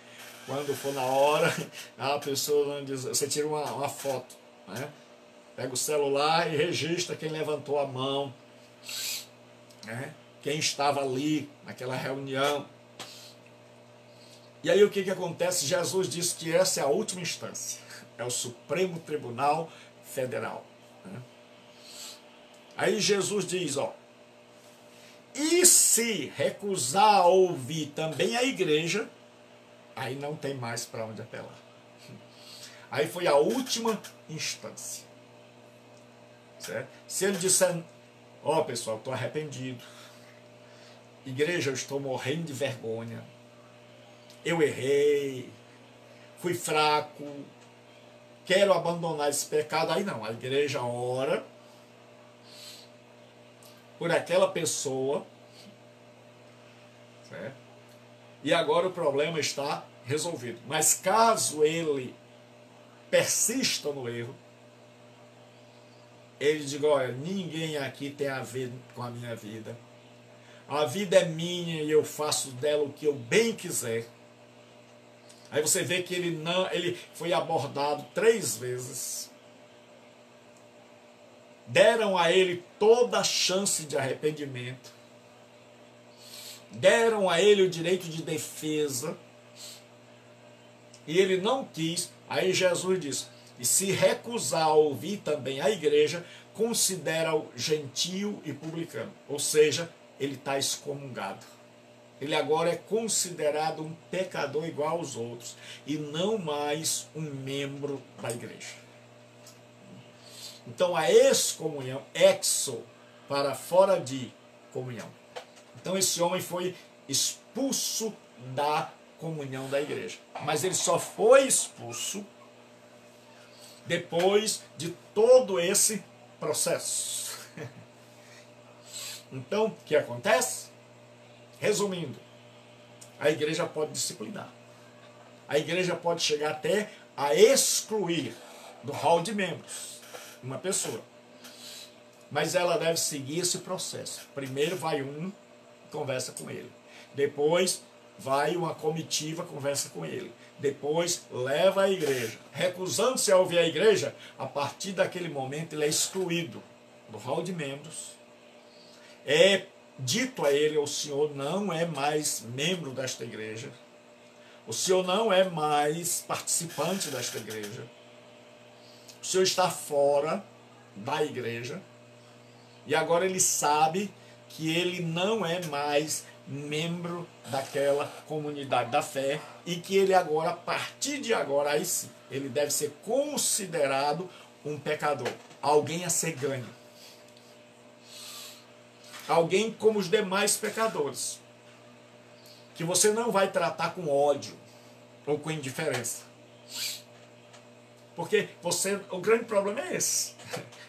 quando for na hora, a pessoa não diz, você tira uma foto, né? Pega o celular e registra quem levantou a mão, né? Quem estava ali naquela reunião. E aí o que acontece? Jesus disse que essa é a última instância, é o Supremo Tribunal Federal. Né? Aí Jesus diz, e se recusar a ouvir também a igreja, aí não tem mais para onde apelar. Aí foi a última instância. Certo? Se ele disser, pessoal, estou arrependido. Igreja, eu estou morrendo de vergonha. Eu errei. Fui fraco. Quero abandonar esse pecado. Aí não, a igreja ora por aquela pessoa. Certo? E agora o problema está resolvido. Mas caso ele persista no erro, ele diga, olha, ninguém aqui tem a ver com a minha vida. A vida é minha e eu faço dela o que eu bem quiser. Aí você vê que ele foi abordado 3 vezes. Deram a ele toda a chance de arrependimento. deram a ele o direito de defesa, e ele não quis. Aí Jesus diz: e se recusar a ouvir também a igreja, considera-o gentio e publicano. Ou seja, ele está excomungado. Ele agora é considerado um pecador igual aos outros, e não mais um membro da igreja. Então a excomunhão, exo, para fora de comunhão. Então esse homem foi expulso da comunhão da igreja. Mas ele só foi expulso depois de todo esse processo. Então, o que acontece? Resumindo, a igreja pode disciplinar. A igreja pode chegar até a excluir do hall de membros uma pessoa. Mas ela deve seguir esse processo. Primeiro vai um, conversa com ele. Depois vai uma comitiva, conversa com ele. Depois leva à igreja. Recusando-se a ouvir a igreja, a partir daquele momento ele é excluído do hall de membros. É dito a ele: o senhor não é mais membro desta igreja. O senhor não é mais participante desta igreja. O senhor está fora da igreja. E agora ele sabe que ele não é mais membro daquela comunidade da fé, e que ele agora, a partir de agora, aí sim, ele deve ser considerado um pecador, alguém a ser ganho, alguém como os demais pecadores, que você não vai tratar com ódio ou com indiferença, porque o grande problema é esse: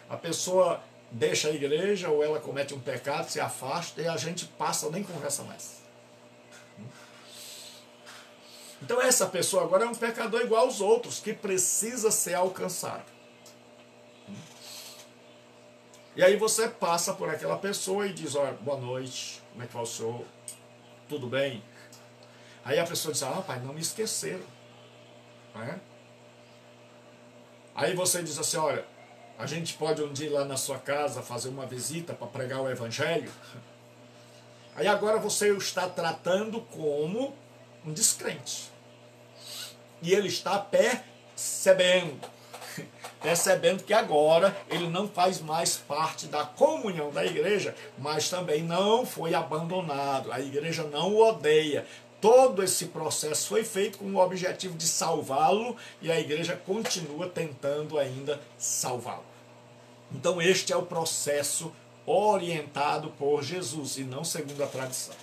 a pessoa deixa a igreja, ou ela comete um pecado, se afasta, e a gente passa, nem conversa mais. Então essa pessoa agora é um pecador igual aos outros, que precisa ser alcançado. E aí você passa por aquela pessoa e diz: olha, boa noite, como é que vai o senhor? Tudo bem? Aí a pessoa diz: ah, pai, não me esqueceram. Não é? Aí você diz assim: olha, a gente pode um dia ir lá na sua casa fazer uma visita para pregar o evangelho? Aí agora você o está tratando como um descrente. E ele está percebendo que agora ele não faz mais parte da comunhão da igreja, mas também não foi abandonado. A igreja não o odeia. Todo esse processo foi feito com o objetivo de salvá-lo, e a igreja continua tentando ainda salvá-lo. Então este é o processo orientado por Jesus, e não segundo a tradição.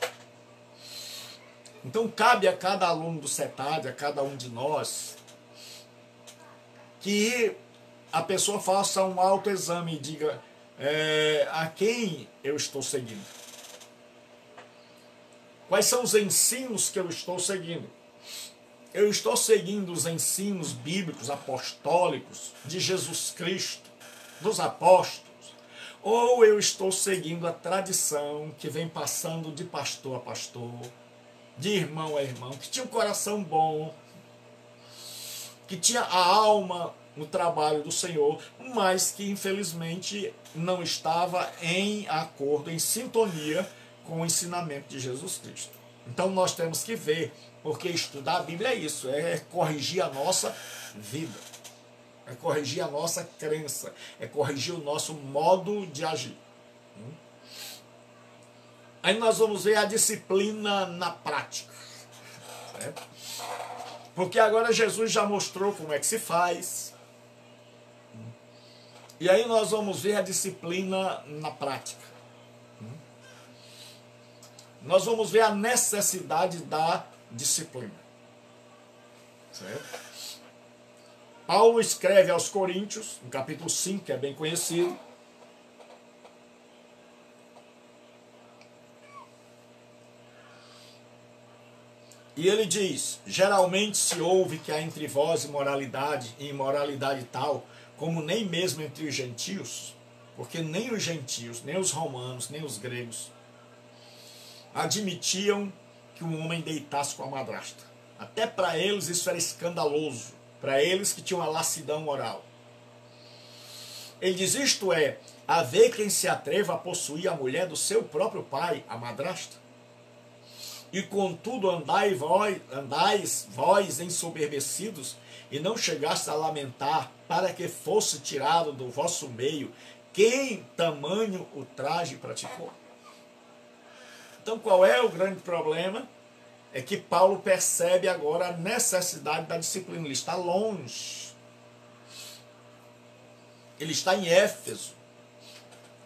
Então cabe a cada aluno do CETAD, a cada um de nós, que a pessoa faça um autoexame e diga: a quem eu estou seguindo? Quais são os ensinos que eu estou seguindo? Eu estou seguindo os ensinos bíblicos, apostólicos, de Jesus Cristo, dos apóstolos? Ou eu estou seguindo a tradição que vem passando de pastor a pastor, de irmão a irmão, que tinha um coração bom, que tinha a alma no trabalho do Senhor, mas que infelizmente não estava em acordo, em sintonia com o ensinamento de Jesus Cristo? Então nós temos que ver, porque estudar a Bíblia é isso, é corrigir a nossa vida, é corrigir a nossa crença, é corrigir o nosso modo de agir. Aí nós vamos ver a disciplina na prática, certo? Porque agora Jesus já mostrou como é que se faz. E aí nós vamos ver a disciplina na prática. Nós vamos ver a necessidade da disciplina, certo? Paulo escreve aos Coríntios, no capítulo 5, que é bem conhecido. E ele diz: geralmente se ouve que há entre vós imoralidade, e imoralidade tal, como nem mesmo entre os gentios, porque nem os gentios, nem os romanos, nem os gregos admitiam que um homem deitasse com a madrasta. Até para eles isso era escandaloso, para eles que tinham a lassidão moral. Ele diz: isto é, haver quem se atreva a possuir a mulher do seu próprio pai, a madrasta. E contudo andais vós ensoberbecidos, e não chegastes a lamentar, para que fosse tirado do vosso meio quem tamanho ultraje praticou. Então qual é o grande problema? É que Paulo percebe agora a necessidade da disciplina. Ele está longe. Ele está em Éfeso.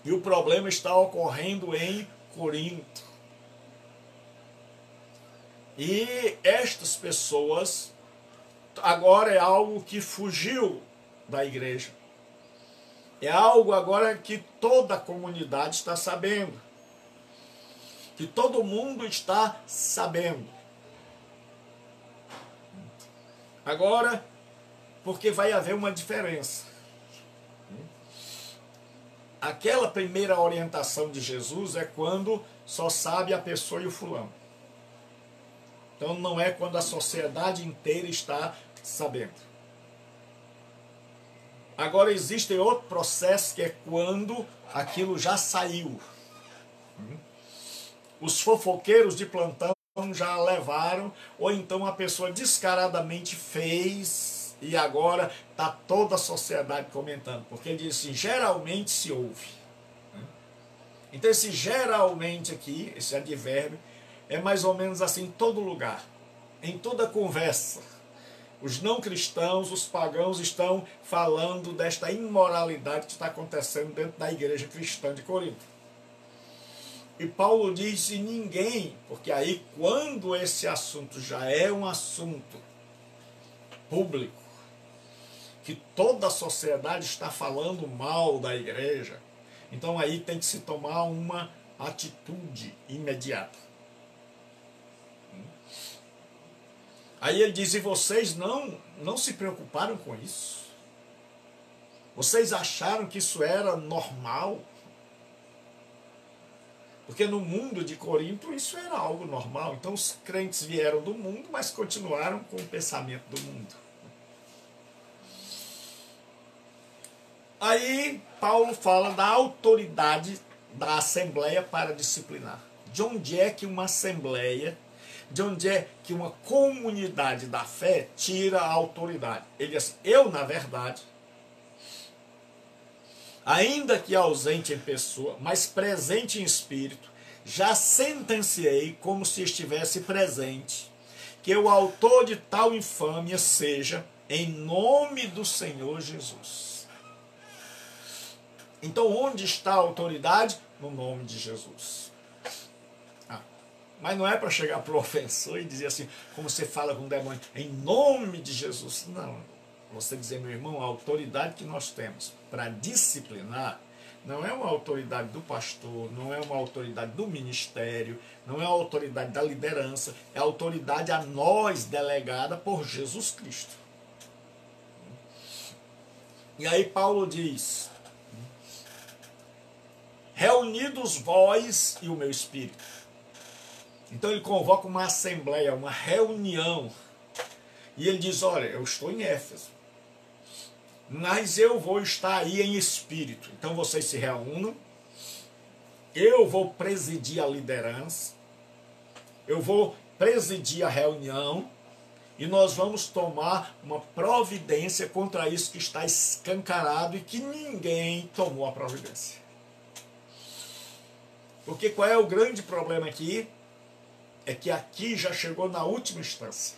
E o problema está ocorrendo em Corinto. E estas pessoas, agora é algo que fugiu da igreja. É algo agora que toda a comunidade está sabendo. Que todo mundo está sabendo. Agora, porque vai haver uma diferença. Aquela primeira orientação de Jesus é quando só sabe a pessoa e o fulano. Então não é quando a sociedade inteira está sabendo. Agora existe outro processo que é quando aquilo já saiu. Os fofoqueiros de plantão já levaram, ou então a pessoa descaradamente fez e agora está toda a sociedade comentando. Porque ele diz assim, geralmente se ouve. Então esse geralmente aqui, esse advérbio, é mais ou menos assim em todo lugar, em toda conversa. Os não cristãos, os pagãos estão falando desta imoralidade que está acontecendo dentro da igreja cristã de Corinto. E Paulo diz, e ninguém, porque aí quando esse assunto já é um assunto público, que toda a sociedade está falando mal da igreja, então aí tem que se tomar uma atitude imediata. Aí ele diz, e vocês não se preocuparam com isso? Vocês acharam que isso era normal? Porque no mundo de Corinto isso era algo normal. Então os crentes vieram do mundo, mas continuaram com o pensamento do mundo. Aí Paulo fala da autoridade da assembleia para disciplinar. De onde é que uma assembleia, de onde é que uma comunidade da fé tira a autoridade? Ele diz, eu na verdade, ainda que ausente em pessoa, mas presente em espírito, já sentenciei como se estivesse presente, que o autor de tal infâmia seja em nome do Senhor Jesus. Então onde está a autoridade? No nome de Jesus. Mas não é para chegar para o ofensor e dizer assim, como você fala com o demônio, em nome de Jesus. Não. Você dizer, meu irmão, a autoridade que nós temos para disciplinar não é uma autoridade do pastor, não é uma autoridade do ministério, não é a autoridade da liderança, é a autoridade a nós delegada por Jesus Cristo. E aí Paulo diz, reunidos vós e o meu espírito. Então ele convoca uma assembleia, uma reunião. E ele diz, olha, eu estou em Éfeso, mas eu vou estar aí em espírito. Então vocês se reúnam, eu vou presidir a liderança, eu vou presidir a reunião, e nós vamos tomar uma providência contra isso que está escancarado e que ninguém tomou a providência. Porque qual é o grande problema aqui? É que aqui já chegou na última instância.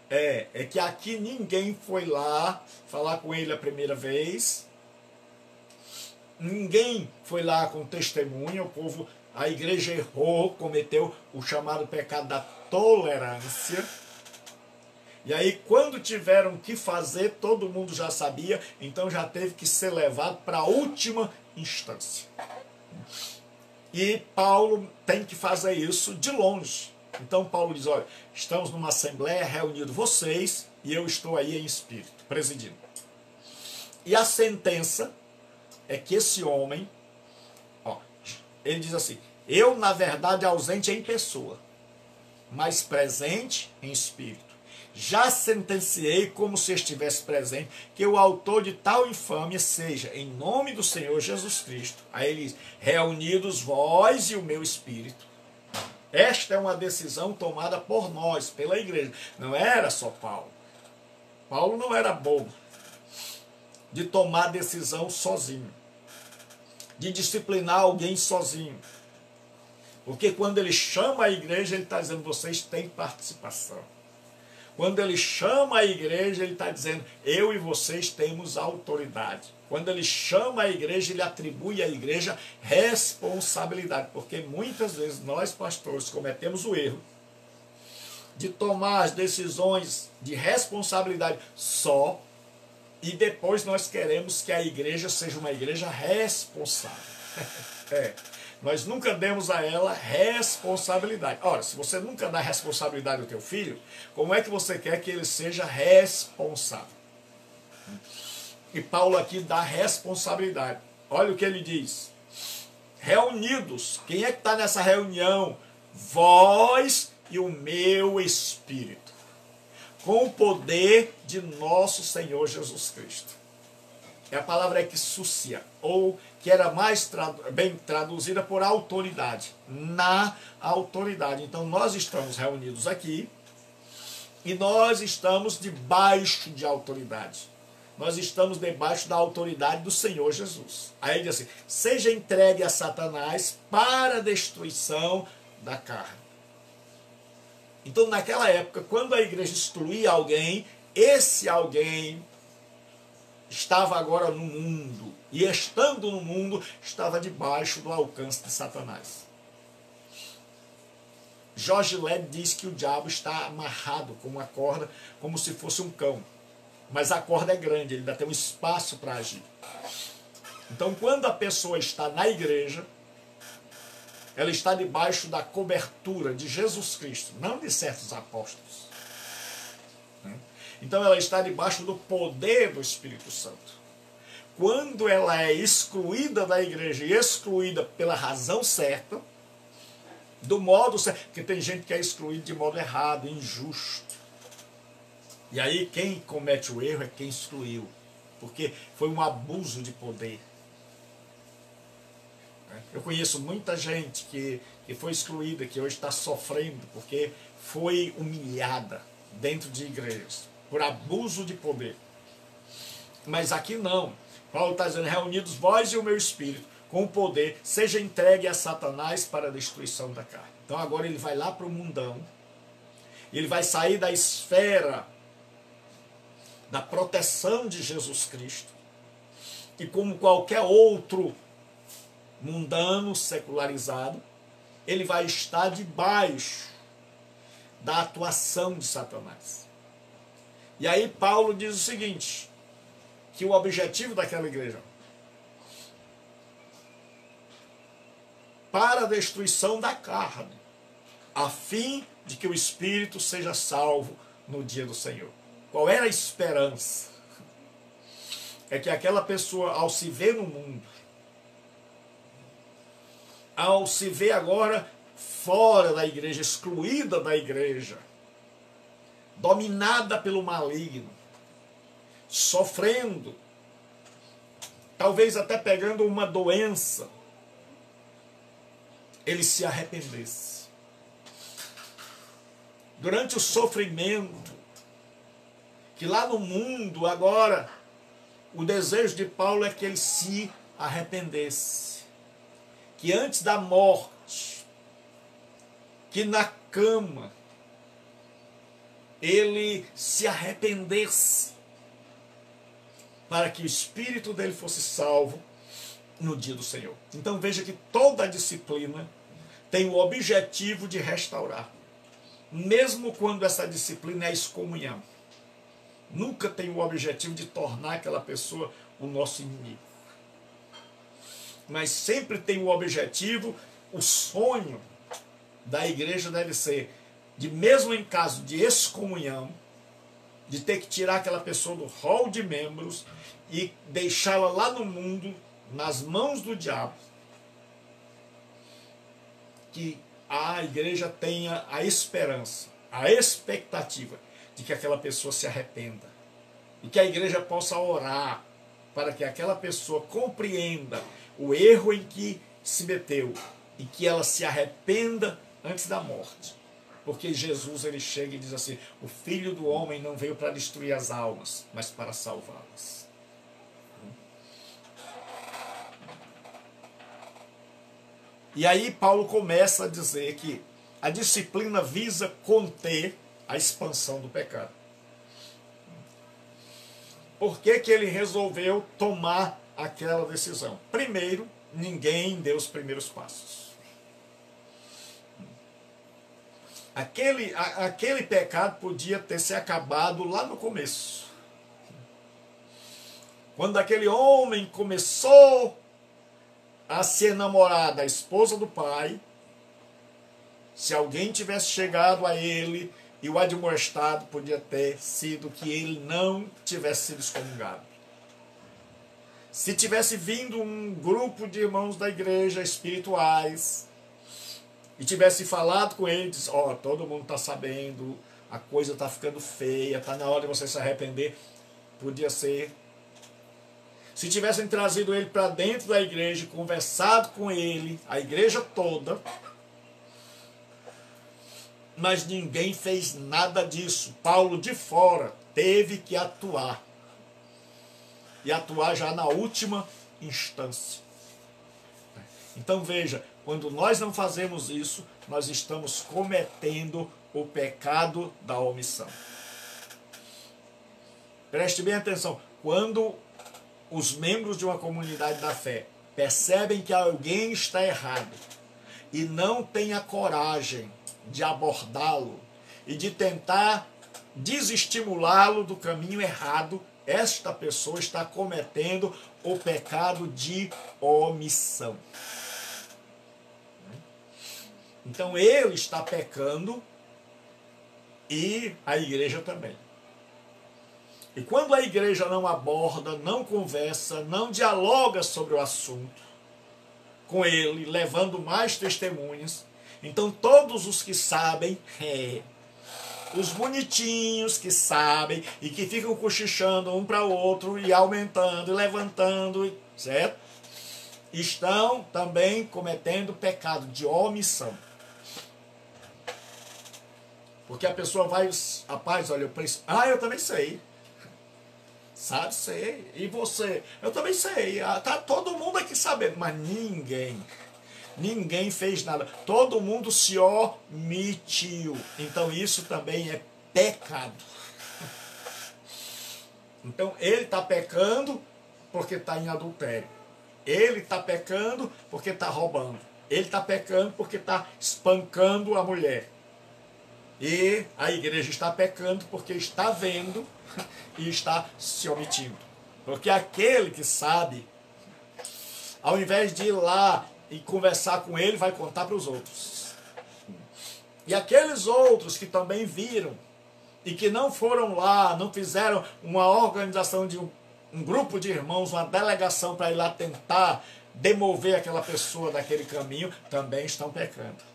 É que aqui ninguém foi lá falar com ele a primeira vez. Ninguém foi lá com testemunha. O povo, a igreja errou, cometeu o chamado pecado da tolerância. E aí quando tiveram que fazer, todo mundo já sabia, então já teve que ser levado para a última instância. E Paulo tem que fazer isso de longe. Então Paulo diz, olha, estamos numa assembleia reunidos vocês e eu estou aí em espírito, presidindo. E a sentença é que esse homem, ele diz assim, eu na verdade ausente em pessoa, mas presente em espírito. Já sentenciei como se estivesse presente, que o autor de tal infâmia seja, em nome do Senhor Jesus Cristo, aí ele diz, reunidos vós e o meu espírito, Esta é uma decisão tomada por nós, pela igreja. Não era só Paulo. Paulo não era bobo de tomar decisão sozinho, de disciplinar alguém sozinho. Porque quando ele chama a igreja, ele está dizendo, vocês têm participação. Quando ele chama a igreja, ele está dizendo, eu e vocês temos autoridade. Quando ele chama a igreja, ele atribui à igreja responsabilidade. Porque muitas vezes nós, pastores, cometemos o erro de tomar as decisões de responsabilidade só, e depois nós queremos que a igreja seja uma igreja responsável. Nós nunca demos a ela responsabilidade. Ora, se você nunca dá responsabilidade ao teu filho, como é que você quer que ele seja responsável? E Paulo aqui dá responsabilidade. Olha o que ele diz. Reunidos, quem é que está nessa reunião? Vós e o meu espírito, com o poder de nosso Senhor Jesus Cristo. A palavra é exousia, ou que era mais bem traduzida por autoridade, na autoridade. Então nós estamos reunidos aqui e nós estamos debaixo de autoridade. Nós estamos debaixo da autoridade do Senhor Jesus. Aí ele diz assim, seja entregue a Satanás para a destruição da carne. Então naquela época, quando a igreja excluía alguém, esse alguém estava agora no mundo, e estando no mundo, estava debaixo do alcance de Satanás. Jorge Led diz que o diabo está amarrado com uma corda, como se fosse um cão. Mas a corda é grande, ele ainda tem um espaço para agir. Então, quando a pessoa está na igreja, ela está debaixo da cobertura de Jesus Cristo, não de certos apóstolos. Então ela está debaixo do poder do Espírito Santo. Quando ela é excluída da igreja e excluída pela razão certa, do modo certo, porque tem gente que é excluída de modo errado, injusto. E aí quem comete o erro é quem excluiu, porque foi um abuso de poder. Eu conheço muita gente que foi excluída, que hoje está sofrendo, porque foi humilhada dentro de igrejas, por abuso de poder. Mas aqui não. Paulo está dizendo, reunidos vós e o meu espírito, com o poder, seja entregue a Satanás para a destruição da carne. Então agora ele vai lá para o mundão, ele vai sair da esfera da proteção de Jesus Cristo, e como qualquer outro mundano, secularizado, ele vai estar debaixo da atuação de Satanás. E aí Paulo diz o seguinte, que o objetivo daquela igreja, para a destruição da carne, a fim de que o espírito seja salvo no dia do Senhor. Qual era a esperança? É que aquela pessoa, ao se ver no mundo, ao se ver agora fora da igreja, excluída da igreja, dominada pelo maligno, sofrendo, talvez até pegando uma doença, ele se arrependesse. Durante o sofrimento, que lá no mundo agora, o desejo de Paulo é que ele se arrependesse. Que antes da morte, que na cama, ele se arrependesse, para que o espírito dele fosse salvo no dia do Senhor. Então veja que toda a disciplina tem o objetivo de restaurar. Mesmo quando essa disciplina é excomunhão. Nunca tem o objetivo de tornar aquela pessoa o nosso inimigo. Mas sempre tem o objetivo, o sonho da igreja deve ser, de mesmo em caso de excomunhão, de ter que tirar aquela pessoa do rol de membros e deixá-la lá no mundo, nas mãos do diabo. Que a igreja tenha a esperança, a expectativa de que aquela pessoa se arrependa. E que a igreja possa orar para que aquela pessoa compreenda o erro em que se meteu e que ela se arrependa antes da morte. Porque Jesus ele chega e diz assim: o Filho do Homem não veio para destruir as almas, mas para salvá-las. E aí Paulo começa a dizer que a disciplina visa conter a expansão do pecado. Por que que ele resolveu tomar aquela decisão? Primeiro, ninguém deu os primeiros passos. Aquele pecado podia ter se acabado lá no começo. Quando aquele homem começou a se enamorar da esposa do pai, se alguém tivesse chegado a ele e o admoestado, podia ter sido que ele não tivesse sido excomungado. Se tivesse vindo um grupo de irmãos da igreja espirituais e tivesse falado com ele, disse: ó, todo mundo está sabendo, a coisa está ficando feia, está na hora de você se arrepender, podia ser. Se tivessem trazido ele para dentro da igreja, conversado com ele, a igreja toda, mas ninguém fez nada disso. Paulo de fora teve que atuar. E atuar já na última instância. Então veja, quando nós não fazemos isso, nós estamos cometendo o pecado da omissão. Preste bem atenção. Quando os membros de uma comunidade da fé percebem que alguém está errado e não têm a coragem de abordá-lo e de tentar desestimulá-lo do caminho errado, esta pessoa está cometendo o pecado de omissão. Então ele está pecando e a igreja também. E quando a igreja não aborda, não conversa, não dialoga sobre o assunto com ele, levando mais testemunhas, então todos os que sabem, os bonitinhos que sabem e que ficam cochichando um para o outro e aumentando e levantando, certo? Estão também cometendo pecado de omissão. Porque a pessoa vai, rapaz, olha, eu também sei. Sabe, sei. E você? Eu também sei. Tá todo mundo aqui sabendo, mas ninguém fez nada. Todo mundo se omitiu. Então isso também é pecado. Então ele está pecando porque está em adultério. Ele está pecando porque está roubando. Ele está pecando porque está espancando a mulher. E a igreja está pecando porque está vendo e está se omitindo. Porque aquele que sabe, ao invés de ir lá e conversar com ele, vai contar para os outros. E aqueles outros que também viram e que não foram lá, não fizeram uma organização de um grupo de irmãos, uma delegação para ir lá tentar demover aquela pessoa daquele caminho, também estão pecando.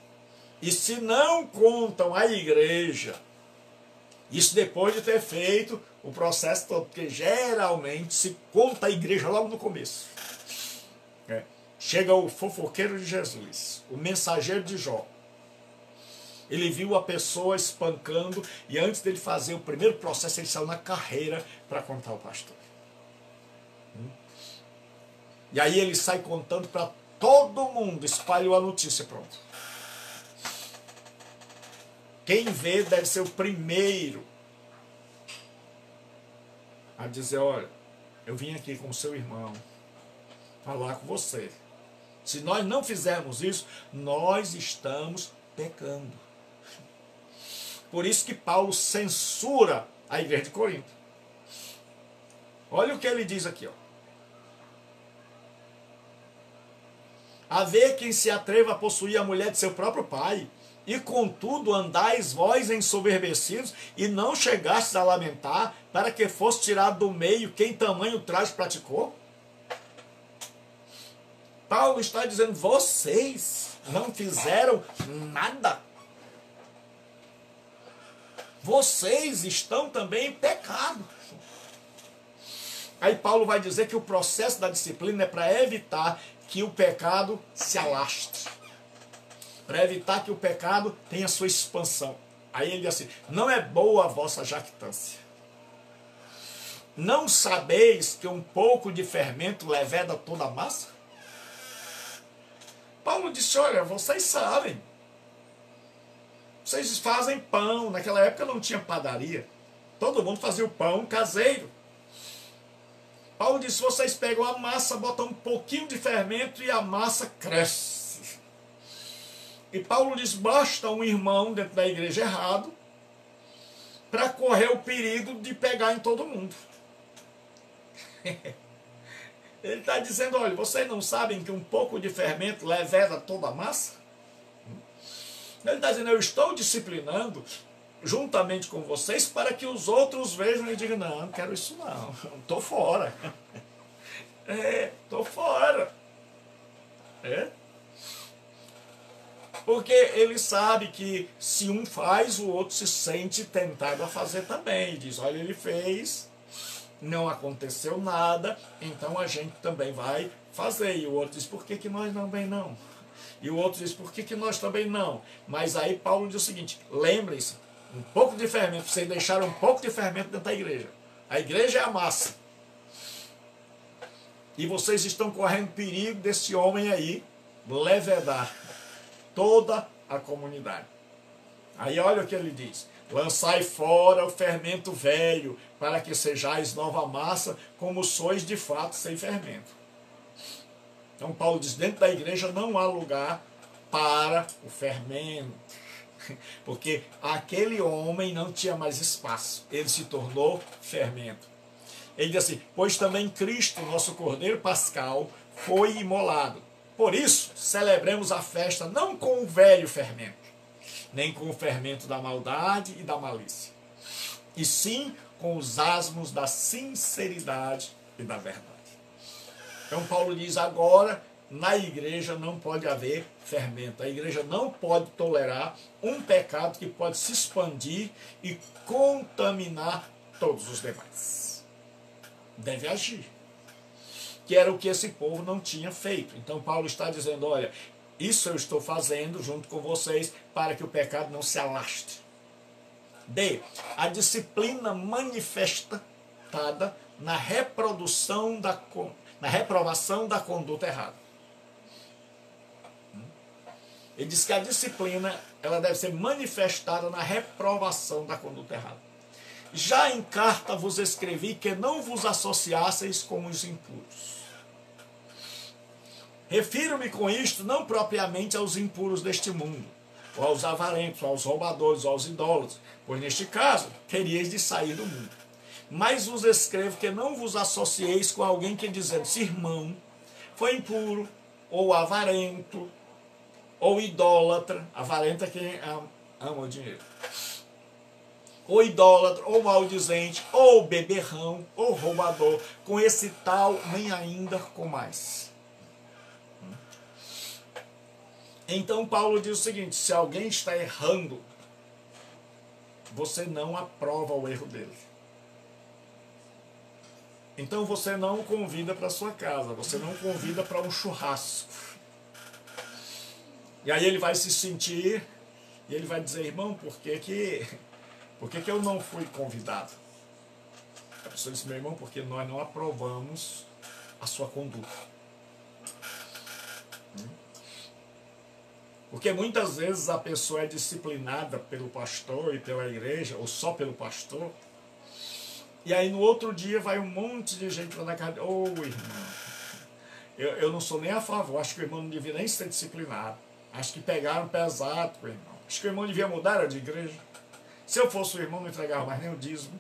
E se não contam à igreja, isso depois de ter feito o processo todo, porque geralmente se conta à igreja logo no começo. Chega o fofoqueiro de Jesus, o mensageiro de Jó. Ele viu a pessoa espancando e antes dele fazer o primeiro processo, ele saiu na carreira para contar ao pastor. E aí ele sai contando para todo mundo, espalhou a notícia, pronto. Quem vê deve ser o primeiro a dizer: olha, eu vim aqui com o seu irmão falar com você. Se nós não fizermos isso, nós estamos pecando. Por isso que Paulo censura a igreja de Corinto. Olha o que ele diz aqui, ó. Haver quem se atreva a possuir a mulher de seu próprio pai, e contudo andais vós ensoberbecidos, e não chegastes a lamentar, para que fosse tirado do meio quem tamanho traje praticou? Paulo está dizendo: vocês não fizeram nada. Vocês estão também em pecado. Aí Paulo vai dizer que o processo da disciplina é para evitar que o pecado se alastre. para evitar que o pecado tenha sua expansão. Aí ele diz assim: não é boa a vossa jactância. Não sabeis que um pouco de fermento leveda toda a massa? Paulo disse: olha, vocês sabem. Vocês fazem pão. Naquela época não tinha padaria. Todo mundo fazia o pão caseiro. Paulo disse: vocês pegam a massa, botam um pouquinho de fermento e a massa cresce. E Paulo diz: basta um irmão dentro da igreja errado para correr o perigo de pegar em todo mundo. Ele está dizendo: olha, vocês não sabem que um pouco de fermento leveda toda a massa? Ele está dizendo: eu estou disciplinando juntamente com vocês para que os outros vejam e digam: não quero isso não, estou fora. Estou fora. Porque ele sabe que se um faz, o outro se sente tentado a fazer também. Diz: olha, ele fez, não aconteceu nada, então a gente também vai fazer. E o outro diz: por que nós também não? E o outro diz: por que nós também não? Mas aí Paulo diz o seguinte: lembrem-se, um pouco de fermento, vocês deixaram um pouco de fermento dentro da igreja. A igreja é a massa. E vocês estão correndo perigo desse homem aí levedar toda a comunidade. Aí olha o que ele diz: lançai fora o fermento velho, para que sejais nova massa, como sois de fato sem fermento. Então Paulo diz: dentro da igreja não há lugar para o fermento, porque aquele homem não tinha mais espaço, ele se tornou fermento. Ele diz assim: pois também Cristo, nosso Cordeiro Pascal, foi imolado. Por isso, celebremos a festa não com o velho fermento, nem com o fermento da maldade e da malícia, e sim com os asmos da sinceridade e da verdade. Então Paulo diz: agora na igreja não pode haver fermento. A igreja não pode tolerar um pecado que pode se expandir e contaminar todos os demais. Deve agir. Que era o que esse povo não tinha feito. Então Paulo está dizendo: olha, isso eu estou fazendo junto com vocês para que o pecado não se alastre. D. A disciplina manifestada na reprovação da conduta errada. Ele diz que a disciplina ela deve ser manifestada na reprovação da conduta errada. Já em carta vos escrevi que não vos associasseis com os impuros. Refiro-me com isto não propriamente aos impuros deste mundo, ou aos avarentos, ou aos roubadores, ou aos idólatras, pois neste caso teríeis de sair do mundo. Mas vos escrevo que não vos associeis com alguém que, dizendo se irmão foi impuro, ou avarento, ou idólatra. Avarento é quem ama o dinheiro. Ou idólatra, ou maldizente, ou beberrão, ou roubador. Com esse tal, nem ainda com mais. Então Paulo diz o seguinte: se alguém está errando, você não aprova o erro dele. Então você não o convida para sua casa, você não o convida para um churrasco. E aí ele vai se sentir, e ele vai dizer: irmão, por que eu não fui convidado? A pessoa disse: meu irmão, porque nós não aprovamos a sua conduta. Porque muitas vezes a pessoa é disciplinada pelo pastor e pela igreja, ou só pelo pastor, e aí no outro dia vai um monte de gente lá na casa: ô irmão, eu não sou nem a favor, acho que o irmão não devia nem ser disciplinado, acho que pegaram pesado com o irmão, acho que o irmão devia mudar de igreja, se eu fosse o irmão não entregava mais nem o dízimo.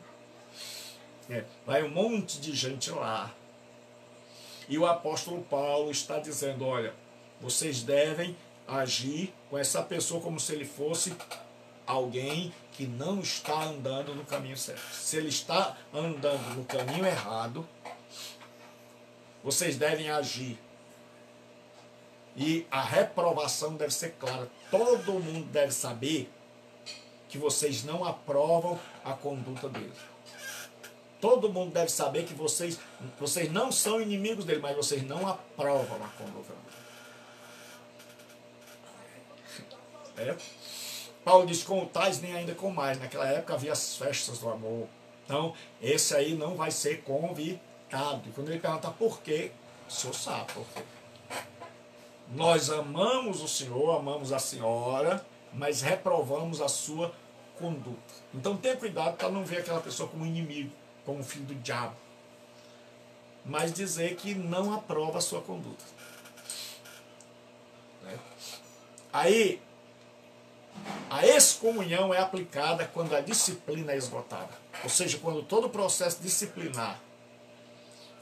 Vai um monte de gente lá, e o apóstolo Paulo está dizendo: olha, vocês devem agir com essa pessoa como se ele fosse alguém que não está andando no caminho certo. Se ele está andando no caminho errado, vocês devem agir. E a reprovação deve ser clara. Todo mundo deve saber que vocês não aprovam a conduta dele. Todo mundo deve saber que vocês não são inimigos dele, mas vocês não aprovam a conduta dele. né? Paulo diz, com tais nem ainda com mais. Naquela época havia as festas do amor. Então, esse aí não vai ser convidado. E quando ele pergunta por quê, o senhor sabe por quê. Nós amamos o senhor, amamos a senhora, mas reprovamos a sua conduta. Então tenha cuidado para não ver aquela pessoa como inimigo, como filho do diabo. Mas dizer que não aprova a sua conduta. Né? Aí, a excomunhão é aplicada quando a disciplina é esgotada. Ou seja, quando todo o processo disciplinar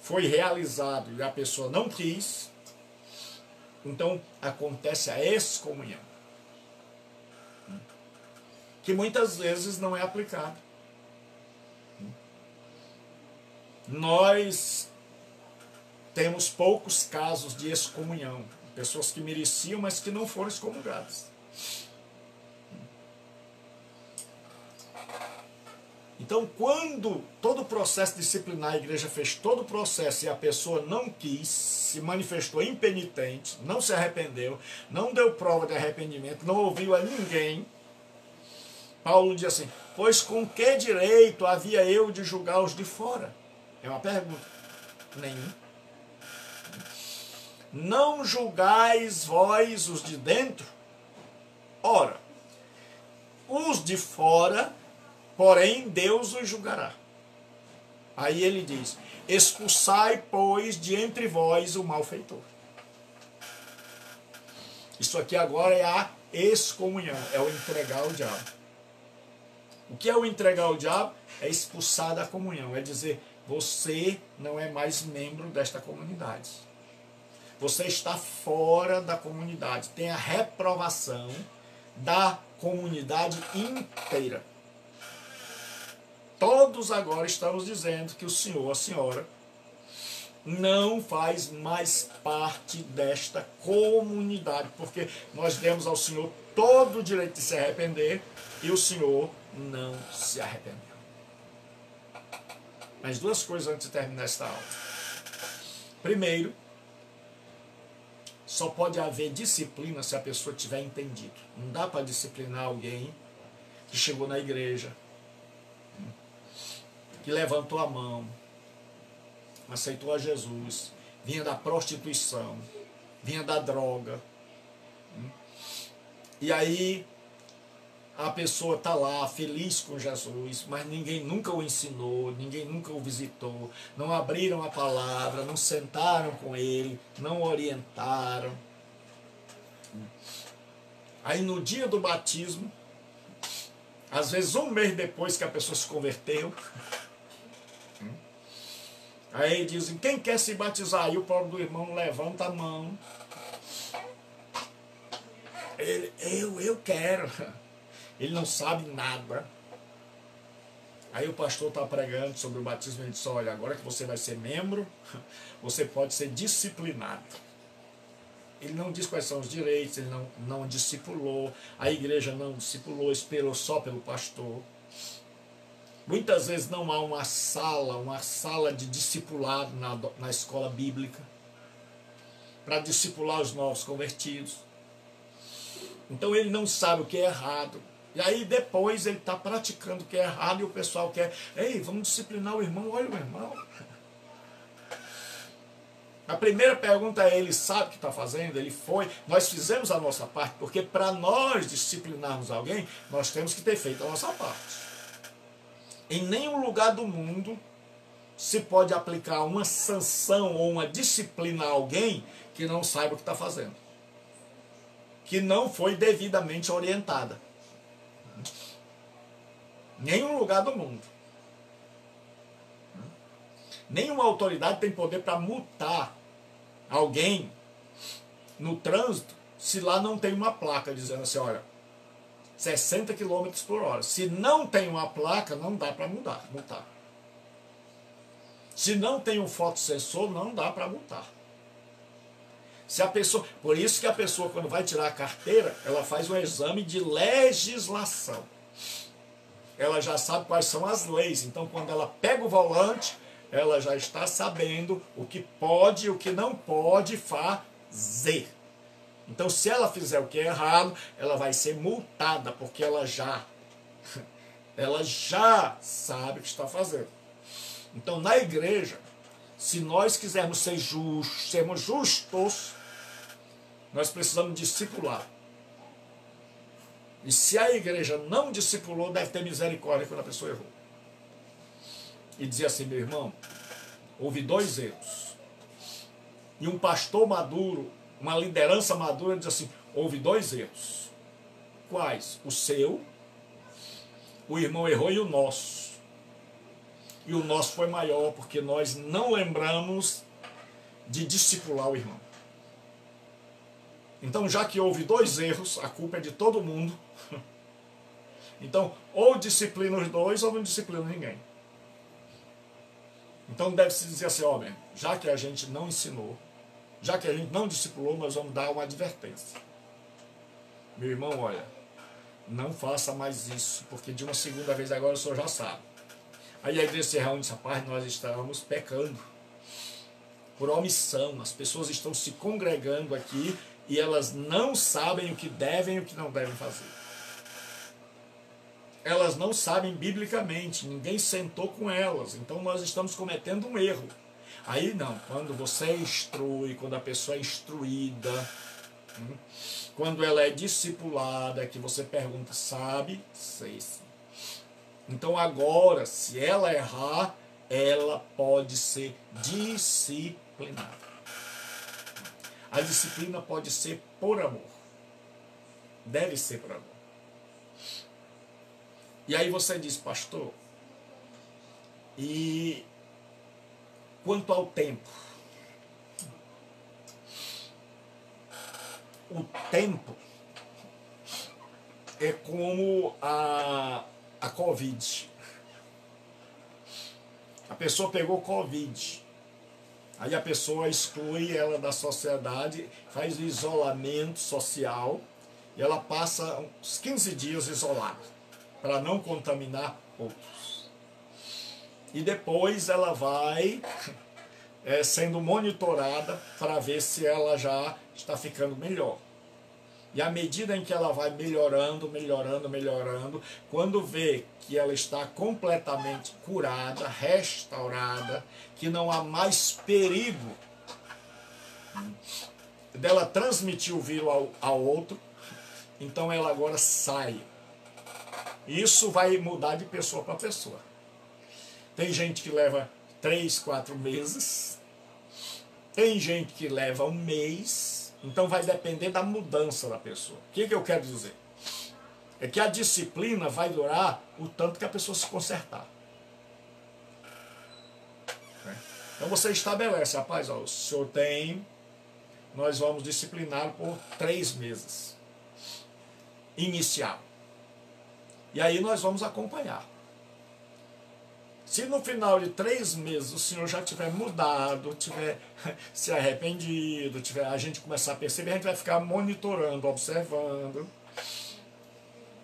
foi realizado e a pessoa não quis, então acontece a excomunhão, que muitas vezes não é aplicada. Nós temos poucos casos de excomunhão, pessoas que mereciam, mas que não foram excomungadas. Então, quando todo o processo disciplinar, a igreja fez todo o processo e a pessoa não quis, se manifestou impenitente, não se arrependeu, não deu prova de arrependimento, não ouviu a ninguém, Paulo diz assim, pois com que direito havia eu de julgar os de fora? É uma pergunta. Nenhum. Não julgais vós os de dentro? Ora, os de fora, porém Deus os julgará. Aí ele diz, expulsai, pois, de entre vós o malfeitor. Isso aqui agora é a excomunhão, é o entregar ao diabo. O que é o entregar ao diabo? É expulsar da comunhão, é dizer, você não é mais membro desta comunidade. Você está fora da comunidade, tem a reprovação da comunidade inteira. Todos agora estamos dizendo que o senhor, a senhora, não faz mais parte desta comunidade, porque nós demos ao senhor todo o direito de se arrepender e o senhor não se arrependeu. Mas duas coisas antes de terminar esta aula. Primeiro, só pode haver disciplina se a pessoa tiver entendido. Não dá para disciplinar alguém que chegou na igreja, que levantou a mão, aceitou a Jesus, vinha da prostituição, vinha da droga. E aí a pessoa está lá feliz com Jesus, mas ninguém nunca o ensinou, ninguém nunca o visitou, não abriram a palavra, não sentaram com ele, não orientaram. Aí no dia do batismo, às vezes um mês depois que a pessoa se converteu, aí dizem, quem quer se batizar? Aí o pobre do irmão levanta a mão. Eu quero. Ele não sabe nada. Aí o pastor está pregando sobre o batismo e ele diz, olha, agora que você vai ser membro, você pode ser disciplinado. Ele não diz quais são os direitos, ele não discipulou, a igreja não discipulou, esperou só pelo pastor. Muitas vezes não há uma sala de discipulado na escola bíblica para discipular os novos convertidos. Então ele não sabe o que é errado. E aí depois ele está praticando o que é errado e o pessoal quer, ei, vamos disciplinar o irmão, olha o irmão. A primeira pergunta é, ele sabe o que está fazendo? Ele foi, nós fizemos a nossa parte, porque para nós disciplinarmos alguém, nós temos que ter feito a nossa parte. Em nenhum lugar do mundo se pode aplicar uma sanção ou uma disciplina a alguém que não saiba o que está fazendo, que não foi devidamente orientada. Nenhum lugar do mundo. Nenhuma autoridade tem poder para multar alguém no trânsito se lá não tem uma placa dizendo assim, olha, 60 km por hora. Se não tem uma placa, não dá para multar. Se não tem um fotossensor, não dá para multar. Se a pessoa, por isso que a pessoa, quando vai tirar a carteira, ela faz um exame de legislação. Ela já sabe quais são as leis. Então, quando ela pega o volante, ela já está sabendo o que pode e o que não pode fazer. Então, se ela fizer o que é errado, ela vai ser multada, porque ela já sabe o que está fazendo. Então, na igreja, se nós quisermos ser justos, sermos justos, nós precisamos discipular. E se a igreja não discipulou, deve ter misericórdia quando a pessoa errou. E dizer assim, meu irmão, houve 2 erros. E um pastor maduro, uma liderança madura, diz assim, houve 2 erros. Quais? O seu, o irmão errou, e o nosso. E o nosso foi maior, porque nós não lembramos de discipular o irmão. Então, já que houve 2 erros, a culpa é de todo mundo. Então, ou disciplina os 2, ou não disciplina ninguém. Então, deve-se dizer assim, ó, já que a gente não ensinou, já que a gente não discipulou, nós vamos dar uma advertência. Meu irmão, olha, não faça mais isso, porque de uma segunda vez agora o senhor já sabe. Aí a igreja se reúne e diz, rapaz, nós estamos pecando por omissão. As pessoas estão se congregando aqui e elas não sabem o que devem e o que não devem fazer. Elas não sabem biblicamente, ninguém sentou com elas, então nós estamos cometendo um erro. Aí não, quando você instrui, quando a pessoa é instruída, quando ela é discipulada, que você pergunta, sabe? Sei sim. Então agora, se ela errar, ela pode ser disciplinada. A disciplina pode ser por amor. Deve ser por amor. E aí você diz, pastor, e quanto ao tempo? O tempo é como a Covid. A pessoa pegou Covid. Aí a pessoa exclui ela da sociedade, faz o isolamento social e ela passa uns 15 dias isolada, para não contaminar outros. E depois ela vai sendo monitorada para ver se ela já está ficando melhor. E à medida em que ela vai melhorando, quando vê que ela está completamente curada, restaurada, que não há mais perigo dela transmitir o vírus ao outro, então ela agora sai. Isso vai mudar de pessoa para pessoa. Tem gente que leva 3, 4 meses, tem gente que leva 1 mês. Então vai depender da mudança da pessoa. O que eu quero dizer? É que a disciplina vai durar o tanto que a pessoa se consertar. Então você estabelece, rapaz, ó, o senhor nós vamos discipliná-lo por 3 meses. Inicial. E aí nós vamos acompanhar. Se no final de 3 meses o senhor já tiver mudado, tiver se arrependido, a gente começar a perceber, a gente vai ficar monitorando, observando.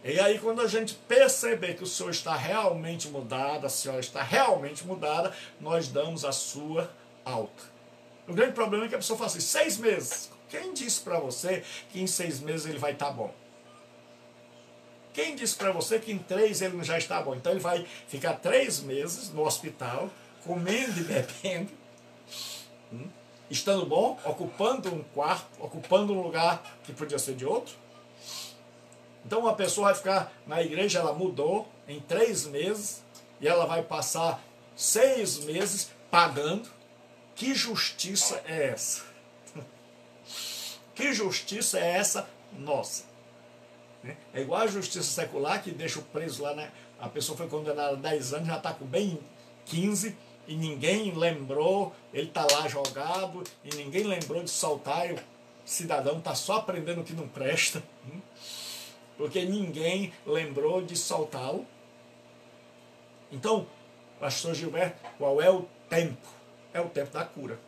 E aí quando a gente perceber que o senhor está realmente mudado, a senhora está realmente mudada, nós damos a sua alta. O grande problema é que a pessoa fala assim, 6 meses. Quem disse para você que em 6 meses ele vai estar bom? Quem disse para você que em 3 ele já está bom? Então ele vai ficar 3 meses no hospital, comendo e bebendo, estando bom, ocupando um quarto, ocupando um lugar que podia ser de outro. Então uma pessoa vai ficar na igreja, ela mudou em 3 meses, e ela vai passar 6 meses pagando. Que justiça é essa? Que justiça é essa nossa? É igual a justiça secular, que deixa o preso lá, né? A pessoa foi condenada a 10 anos, já está com bem 15, e ninguém lembrou, ele está lá jogado, e ninguém lembrou de soltar, e o cidadão está só aprendendo o que não presta, porque ninguém lembrou de soltá-lo. Então, pastor Gilberto, qual é o tempo? É o tempo da cura.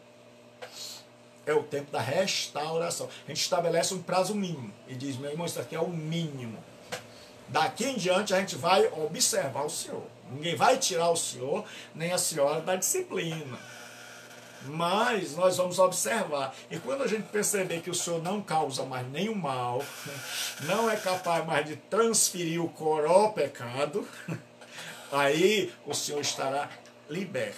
É o tempo da restauração. A gente estabelece um prazo mínimo e diz, meu irmão, isso aqui é o mínimo. Daqui em diante a gente vai observar o senhor. Ninguém vai tirar o senhor, nem a senhora da disciplina. Mas nós vamos observar. E quando a gente perceber que o Senhor não causa mais nenhum mal, não é capaz mais de transferir o coró pecado, aí o Senhor estará liberto.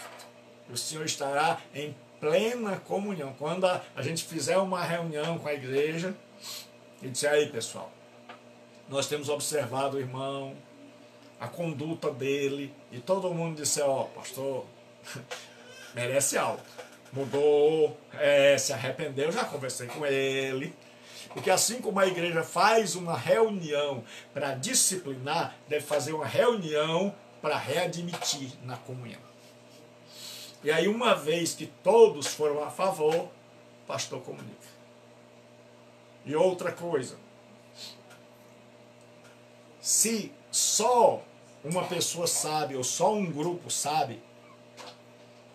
O Senhor estará em plena comunhão. Quando a gente fizer uma reunião com a igreja, e disser, aí pessoal, nós temos observado o irmão, a conduta dele, e todo mundo disser, ó, pastor, merece algo. Mudou, se arrependeu, já conversei com ele. Porque assim como a igreja faz uma reunião para disciplinar, deve fazer uma reunião para readmitir na comunhão. E aí, uma vez que todos foram a favor, o pastor comunica. E outra coisa, se só uma pessoa sabe, ou só um grupo sabe,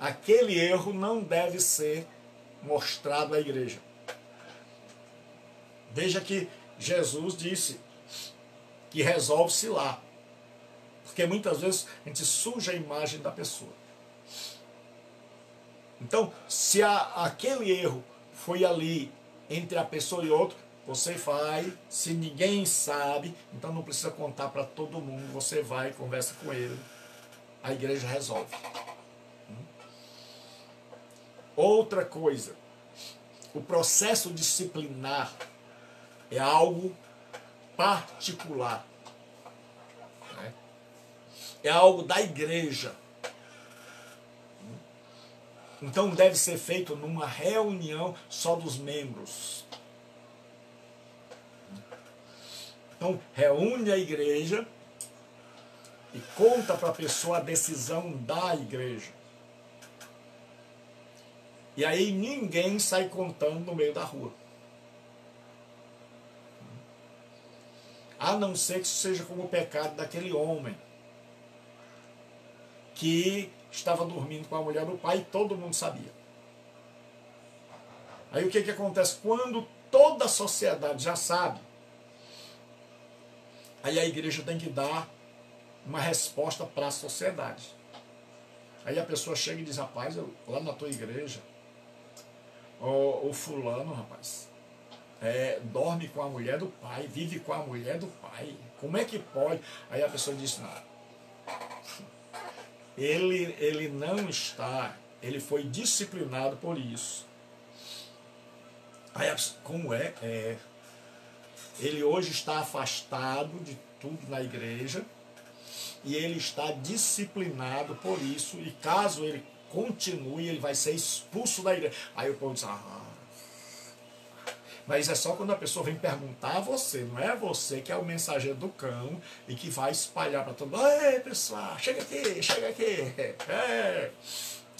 aquele erro não deve ser mostrado à igreja. Veja que Jesus disse que resolve-se lá. Porque muitas vezes a gente suja a imagem da pessoa. Então, se aquele erro foi ali entre a pessoa e outro, você vai, se ninguém sabe, então não precisa contar para todo mundo, você vai, conversa com ele, a igreja resolve. Outra coisa, o processo disciplinar é algo particular. Né? É algo da igreja. Então deve ser feito numa reunião só dos membros. Então reúne a igreja e conta para a pessoa a decisão da igreja. E aí ninguém sai contando no meio da rua. A não ser que isso seja como o pecado daquele homem que estava dormindo com a mulher do pai e todo mundo sabia. Aí o que acontece? Quando toda a sociedade já sabe, aí a igreja tem que dar uma resposta para a sociedade. Aí a pessoa chega e diz, rapaz, lá na tua igreja, o fulano, rapaz, dorme com a mulher do pai, vive com a mulher do pai. Como é que pode? Aí a pessoa diz, não. Ele não está, ele foi disciplinado por isso. Aí a pessoa, como é? Ele hoje está afastado de tudo na igreja e ele está disciplinado por isso, e caso ele continue, ele vai ser expulso da igreja. Aí o povo diz, mas é só quando a pessoa vem perguntar a você, não é você que é o mensageiro do cão e que vai espalhar para todo mundo. Ei, pessoal, chega aqui, chega aqui.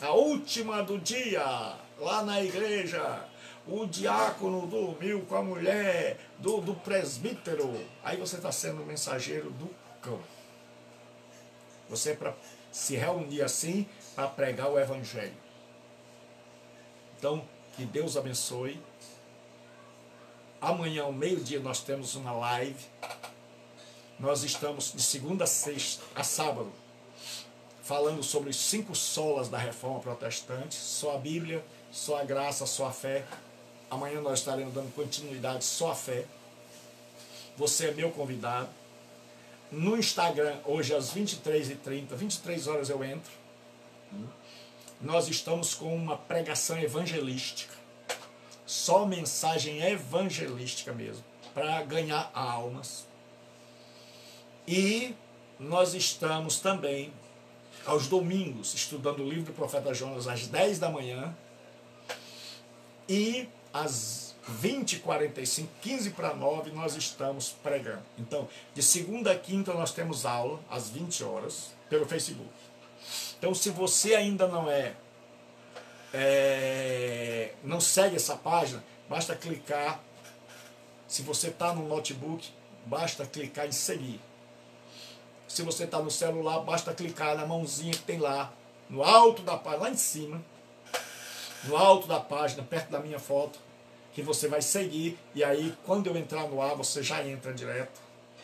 A última do dia, lá na igreja, o diácono dormiu com a mulher do presbítero. Aí você está sendo o mensageiro do cão. Você é para se reunir assim para pregar o evangelho. Então, que Deus abençoe. Amanhã, ao meio-dia, nós temos uma live. Nós estamos de segunda a sábado falando sobre os 5 solas da Reforma Protestante. Só a Bíblia, só a graça, só a fé. Amanhã nós estaremos dando continuidade só a fé. Você é meu convidado. No Instagram, hoje às 23h30, 23 horas eu entro. Nós estamos com uma pregação evangelística. Só mensagem evangelística mesmo, para ganhar almas. E nós estamos também, aos domingos, estudando o livro do profeta Jonas às 10 da manhã. E às 20h45, 15 para 9, nós estamos pregando. Então, de segunda a quinta nós temos aula, às 20 horas, pelo Facebook. Então, se você ainda não segue essa página, basta clicar. Se você está no notebook, basta clicar em seguir. Se você está no celular, basta clicar na mãozinha que tem lá, no alto da página, lá em cima, no alto da página, perto da minha foto, que você vai seguir, e aí quando eu entrar no ar, você já entra direto.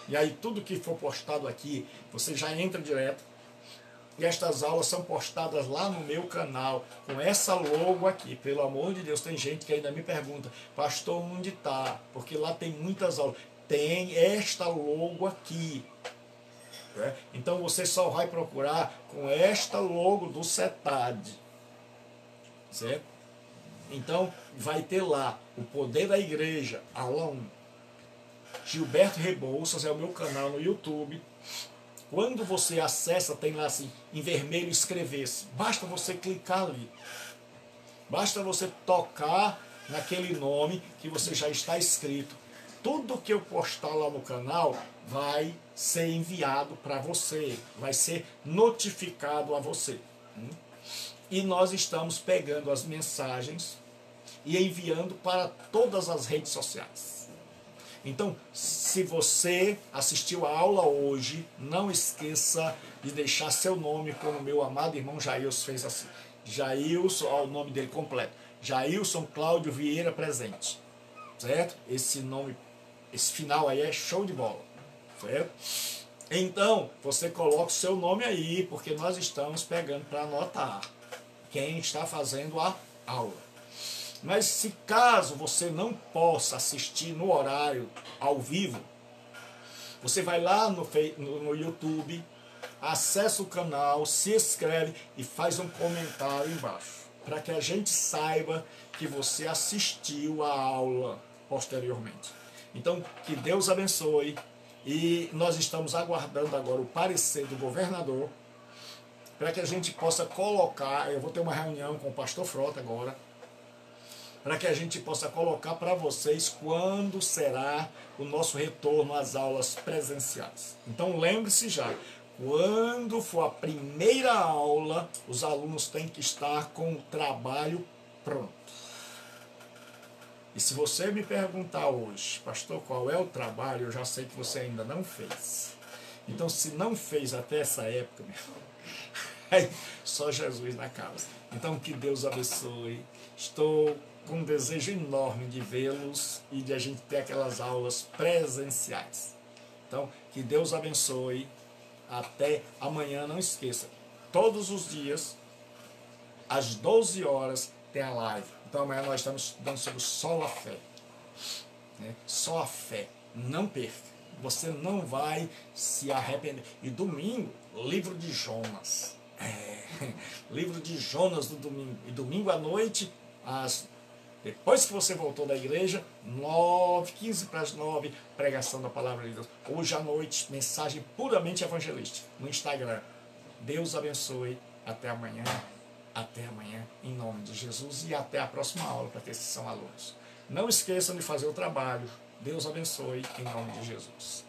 E aí tudo que for postado aqui, você já entra direto. E estas aulas são postadas lá no meu canal, com essa logo aqui. Pelo amor de Deus, tem gente que ainda me pergunta, pastor, onde está? Porque lá tem muitas aulas. Tem esta logo aqui. Né? Então você só vai procurar com esta logo do CETAD. Certo? Então vai ter lá o Poder da Igreja, aula 1. Gilberto Rebouças é o meu canal no YouTube. Quando você acessa, tem lá assim, em vermelho, inscrever-se. Basta você clicar ali. Basta você tocar naquele nome que você já está inscrito. Tudo que eu postar lá no canal vai ser enviado para você. Vai ser notificado a você. E nós estamos pegando as mensagens e enviando para todas as redes sociais. Então, se você assistiu a aula hoje, não esqueça de deixar seu nome, como meu amado irmão Jailson fez assim. Jailson, ó, o nome dele completo. Jailson Cláudio Vieira Presente. Certo? Esse nome, esse final aí é show de bola. Certo? Então, você coloca o seu nome aí, porque nós estamos pegando para anotar quem está fazendo a aula. Mas se caso você não possa assistir no horário ao vivo, você vai lá no YouTube, acessa o canal, se inscreve e faz um comentário embaixo, para que a gente saiba que você assistiu a aula posteriormente. Então, que Deus abençoe, e nós estamos aguardando agora o parecer do governador, para que a gente possa colocar, eu vou ter uma reunião com o pastor Frota agora, para que a gente possa colocar para vocês quando será o nosso retorno às aulas presenciais. Então lembre-se já, quando for a primeira aula, os alunos têm que estar com o trabalho pronto. E se você me perguntar hoje, pastor, qual é o trabalho, eu já sei que você ainda não fez. Então se não fez até essa época, só Jesus na causa. Então que Deus abençoe. Estou com um desejo enorme de vê-los e de a gente ter aquelas aulas presenciais. Então, que Deus abençoe. Até amanhã, não esqueça. Todos os dias, às 12 horas, tem a live. Então, amanhã nós estamos estudando sobre só a fé. Né? Só a fé. Não perca. Você não vai se arrepender. E domingo, livro de Jonas. Livro de Jonas do domingo. E domingo à noite, depois que você voltou da igreja, 15 para as 9, pregação da palavra de Deus. Hoje à noite, mensagem puramente evangelística no Instagram. Deus abençoe. Até amanhã. Até amanhã, em nome de Jesus. E até a próxima aula, para aqueles que são alunos. Não esqueçam de fazer o trabalho. Deus abençoe, em nome de Jesus.